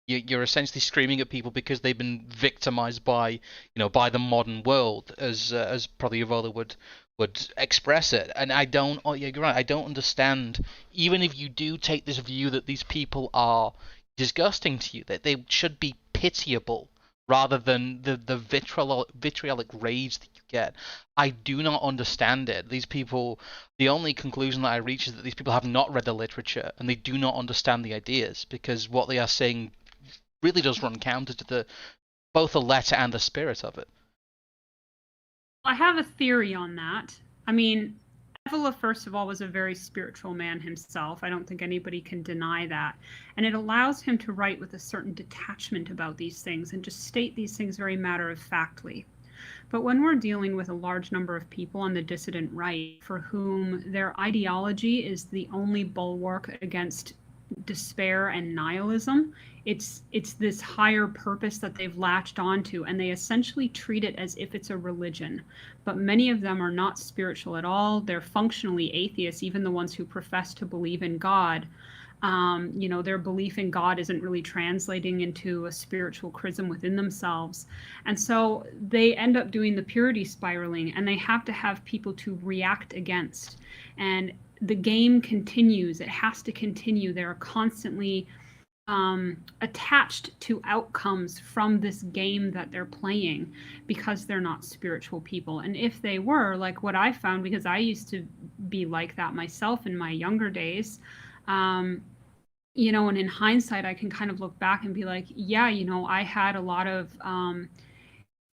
You're essentially screaming at people because they've been victimized by the modern world, as probably Evola would express it. And you're right, I don't understand, even if you do take this view that these people are disgusting to you, that they should be pitiable rather than the vitriolic rage that you get. I do not understand it. These people, the only conclusion that I reach is that these people have not read the literature and they do not understand the ideas, because what they are saying really does run counter to both the letter and the spirit of it. I have a theory on that. Evola, first of all, was a very spiritual man himself. I don't think anybody can deny that. And it allows him to write with a certain detachment about these things and just state these things very matter-of-factly. But when we're dealing with a large number of people on the dissident right, for whom their ideology is the only bulwark against despair and nihilism, it's this higher purpose that they've latched onto, and they essentially treat it as if it's a religion. But many of them are not spiritual at all. They're functionally atheists, even the ones who profess to believe in God. Their belief in God isn't really translating into a spiritual chrism within themselves. And so they end up doing the purity spiraling, and they have to have people to react against. And the game continues. It has to continue. They're constantly attached to outcomes from this game that they're playing, because they're not spiritual people. And if they were, like what I found, because I used to be like that myself in my younger days, and in hindsight, I can kind of look back and be like, yeah, I had a lot of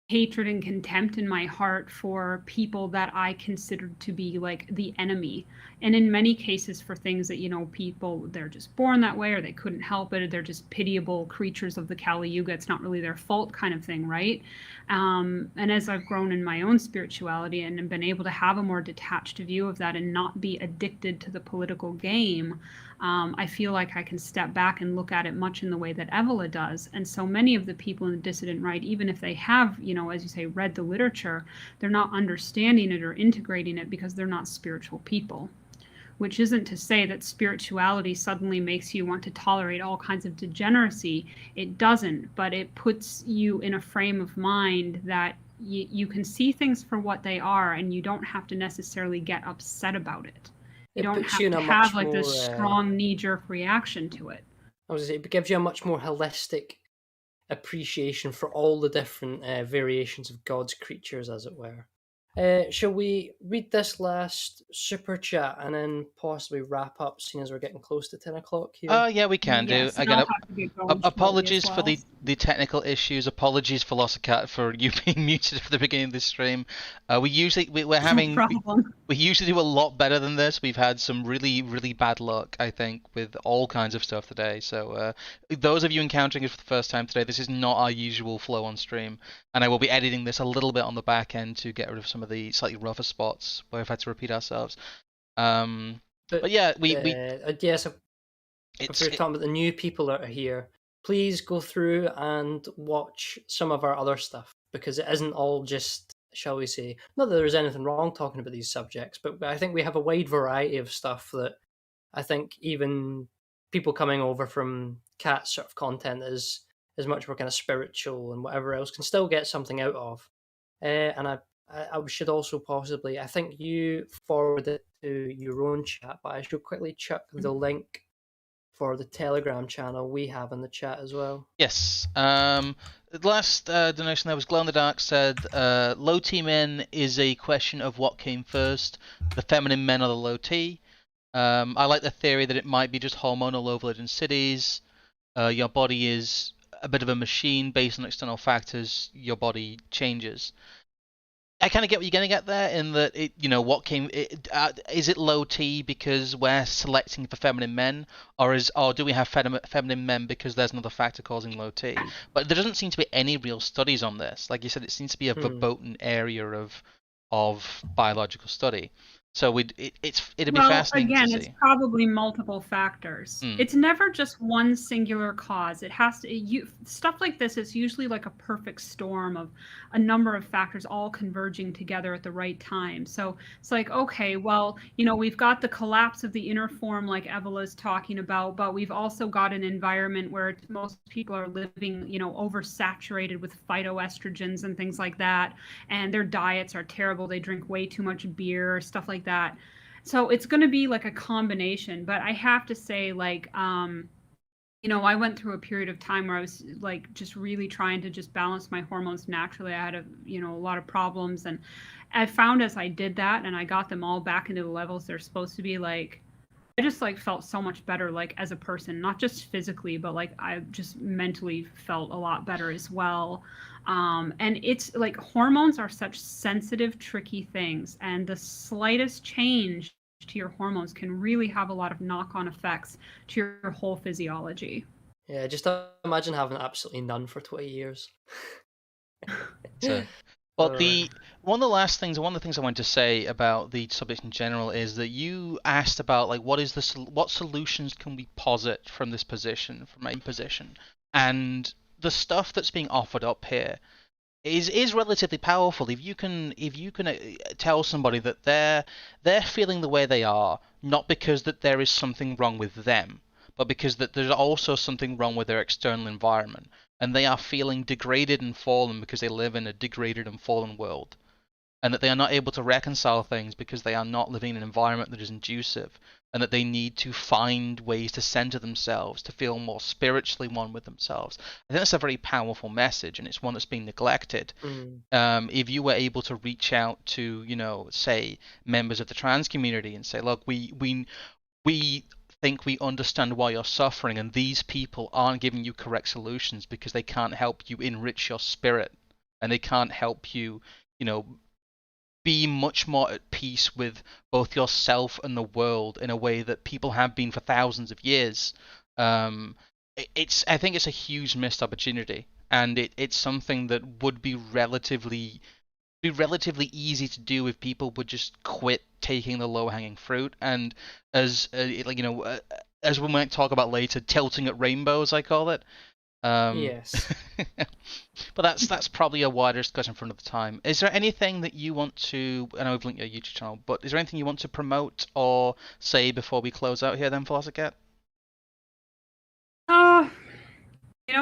hatred and contempt in my heart for people that I considered to be like the enemy. And in many cases for things that, people, they're just born that way or they couldn't help it, or they're just pitiable creatures of the Kali Yuga. It's not really their fault kind of thing, right? And as I've grown in my own spirituality and been able to have a more detached view of that and not be addicted to the political game, I feel like I can step back and look at it much in the way that Evola does. And so many of the people in the dissident right, even if they have, as you say, read the literature, they're not understanding it or integrating it because they're not spiritual people. Which isn't to say that spirituality suddenly makes you want to tolerate all kinds of degeneracy. It doesn't, but it puts you in a frame of mind that you can see things for what they are, and you don't have to necessarily get upset about it. You don't have to have like this strong knee-jerk reaction to it. I was going to say, it gives you a much more holistic appreciation for all the different variations of God's creatures, as it were. Shall we read this last super chat and then possibly wrap up, seeing as we're getting close to 10 o'clock here? Yeah, we can do. Again, apologies for the technical issues. Apologies, PhilosophiCat, for you being muted for the beginning of this stream. We usually do a lot better than this. We've had some really, really bad luck, I think, with all kinds of stuff today. So those of you encountering it for the first time today, this is not our usual flow on stream, and I will be editing this a little bit on the back end to get rid of some of the slightly rougher spots where we've had to repeat ourselves. But yeah, yes. If we're talking about the new people that are here, please go through and watch some of our other stuff, because it isn't all just, shall we say, not that there's anything wrong talking about these subjects, but I think we have a wide variety of stuff that I think even people coming over from Cat sort of content is much more kind of spiritual and whatever else can still get something out of. And I should also possibly, I think you forward it to your own chat, but I should quickly chuck the link for the Telegram channel we have in the chat as well. Yes. The last donation there was Glow in the Dark said, low T men is a question of what came first, the feminine men or the low T. I like the theory that it might be just hormonal overload in cities. Your body is a bit of a machine based on external factors. Your body changes. I kind of get what you're going to get there, in that is it low T because we're selecting for feminine men, or do we have feminine men because there's another factor causing low T? But there doesn't seem to be any real studies on this. Like you said, it seems to be a verboten area of biological study. So it'd be fascinating to see. It's probably multiple factors. It's never just one singular cause. It has to. Stuff like this is usually like a perfect storm of a number of factors all converging together at the right time. So it's like, okay, well, we've got the collapse of the inner form, like Evola's talking about, but we've also got an environment where most people are living, oversaturated with phytoestrogens and things like that, and their diets are terrible. They drink way too much beer, stuff like that. So it's going to be like a combination. But I have to say, like, I went through a period of time where I was like just really trying to just balance my hormones naturally. I had a lot of problems, and I found as I did that and I got them all back into the levels they're supposed to be, like, I just like felt so much better, like as a person, not just physically, but like I just mentally felt a lot better as well. And it's like hormones are such sensitive, tricky things, and the slightest change to your hormones can really have a lot of knock-on effects to your whole physiology. Yeah, just imagine having absolutely none for 20 years. Well, one of the things I wanted to say about the subject in general is that you asked about, like, what solutions can we posit from this position, from my position, and the stuff that's being offered up here is relatively powerful. If you can tell somebody that they're feeling the way they are, not because that there is something wrong with them, but because that there's also something wrong with their external environment, and they are feeling degraded and fallen because they live in a degraded and fallen world, and that they are not able to reconcile things because they are not living in an environment that is conducive, and that they need to find ways to center themselves, to feel more spiritually one with themselves. I think that's a very powerful message, and it's one that's been neglected. If you were able to reach out to, say, members of the trans community and say, look, we think we understand why you're suffering, and these people aren't giving you correct solutions because they can't help you enrich your spirit, and they can't help you, be much more at peace with both yourself and the world in a way that people have been for thousands of years. I think it's a huge missed opportunity, and it's something that would be relatively easy to do if people would just quit taking the low hanging fruit, and as as we might talk about later, tilting at rainbows, I call it. Yes. But that's probably a wider discussion for another time. Is there anything that you want to? I know we've linked your YouTube channel, but is there anything you want to promote or say before we close out here, then, PhilosophiCat?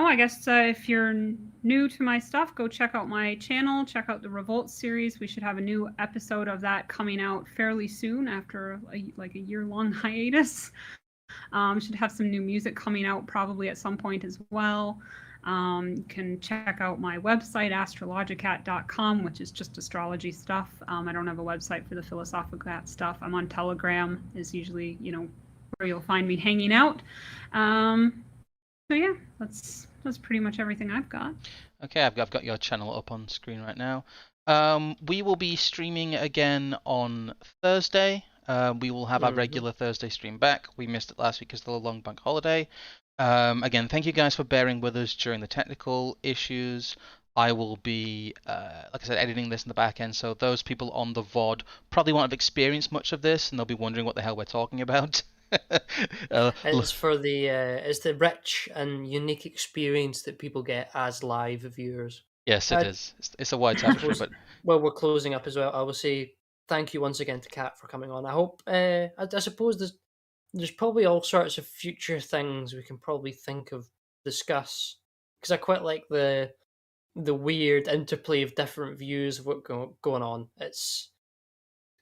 I guess if you're new to my stuff, go check out my channel, check out the Revolt series. We should have a new episode of that coming out fairly soon after a year-long hiatus. Should have some new music coming out probably at some point as well. You can check out my website, astrologicat.com, which is just astrology stuff. I don't have a website for the PhilosophiCat stuff. I'm on Telegram, is usually, where you'll find me hanging out. So yeah, that's pretty much everything I've got. Okay, I've got your channel up on screen right now. We will be streaming again on Thursday. We will have our regular Thursday stream back. We missed it last week because of the long bank holiday. Again, thank you guys for bearing with us during the technical issues. I will be, like I said, editing this in the back end, so those people on the VOD probably won't have experienced much of this, and they'll be wondering what the hell we're talking about. It's for it's the rich and unique experience that people get as live viewers. Yes, it is. It's a wide tapestry, but well, we're closing up as well. I will say thank you once again to Kat for coming on. I hope. I suppose there's probably all sorts of future things we can probably think of, discuss, because I quite like the weird interplay of different views of what's going on.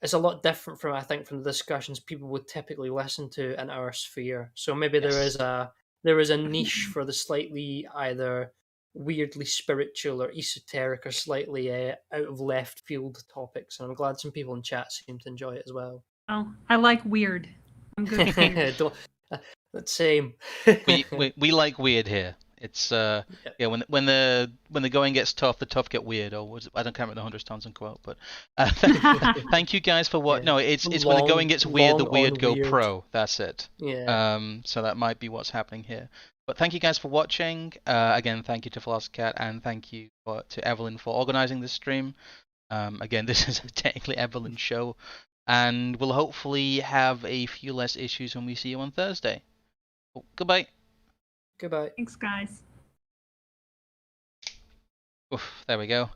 It's a lot different from, I think, from the discussions people would typically listen to in our sphere. So maybe yes. there is a niche for the slightly either weirdly spiritual or esoteric or slightly out of left field topics, and I'm glad some people in chat seem to enjoy it as well. Oh, I like weird. I'm good with weird. That's same. we like weird here. It's when the going gets tough, the tough get weird. Or I don't remember the 100 Townsend quote, but thank you guys for what. No, it's when the going gets weird, the weird go weird. Pro. That's it. Yeah. So that might be what's happening here. But thank you guys for watching. Again, thank you to PhilosophiCat, and thank you to Evelyn for organizing this stream. Again, this is technically Evelyn's show, and we'll hopefully have a few less issues when we see you on Thursday. Oh, goodbye. Goodbye. Thanks, guys. Oof, there we go.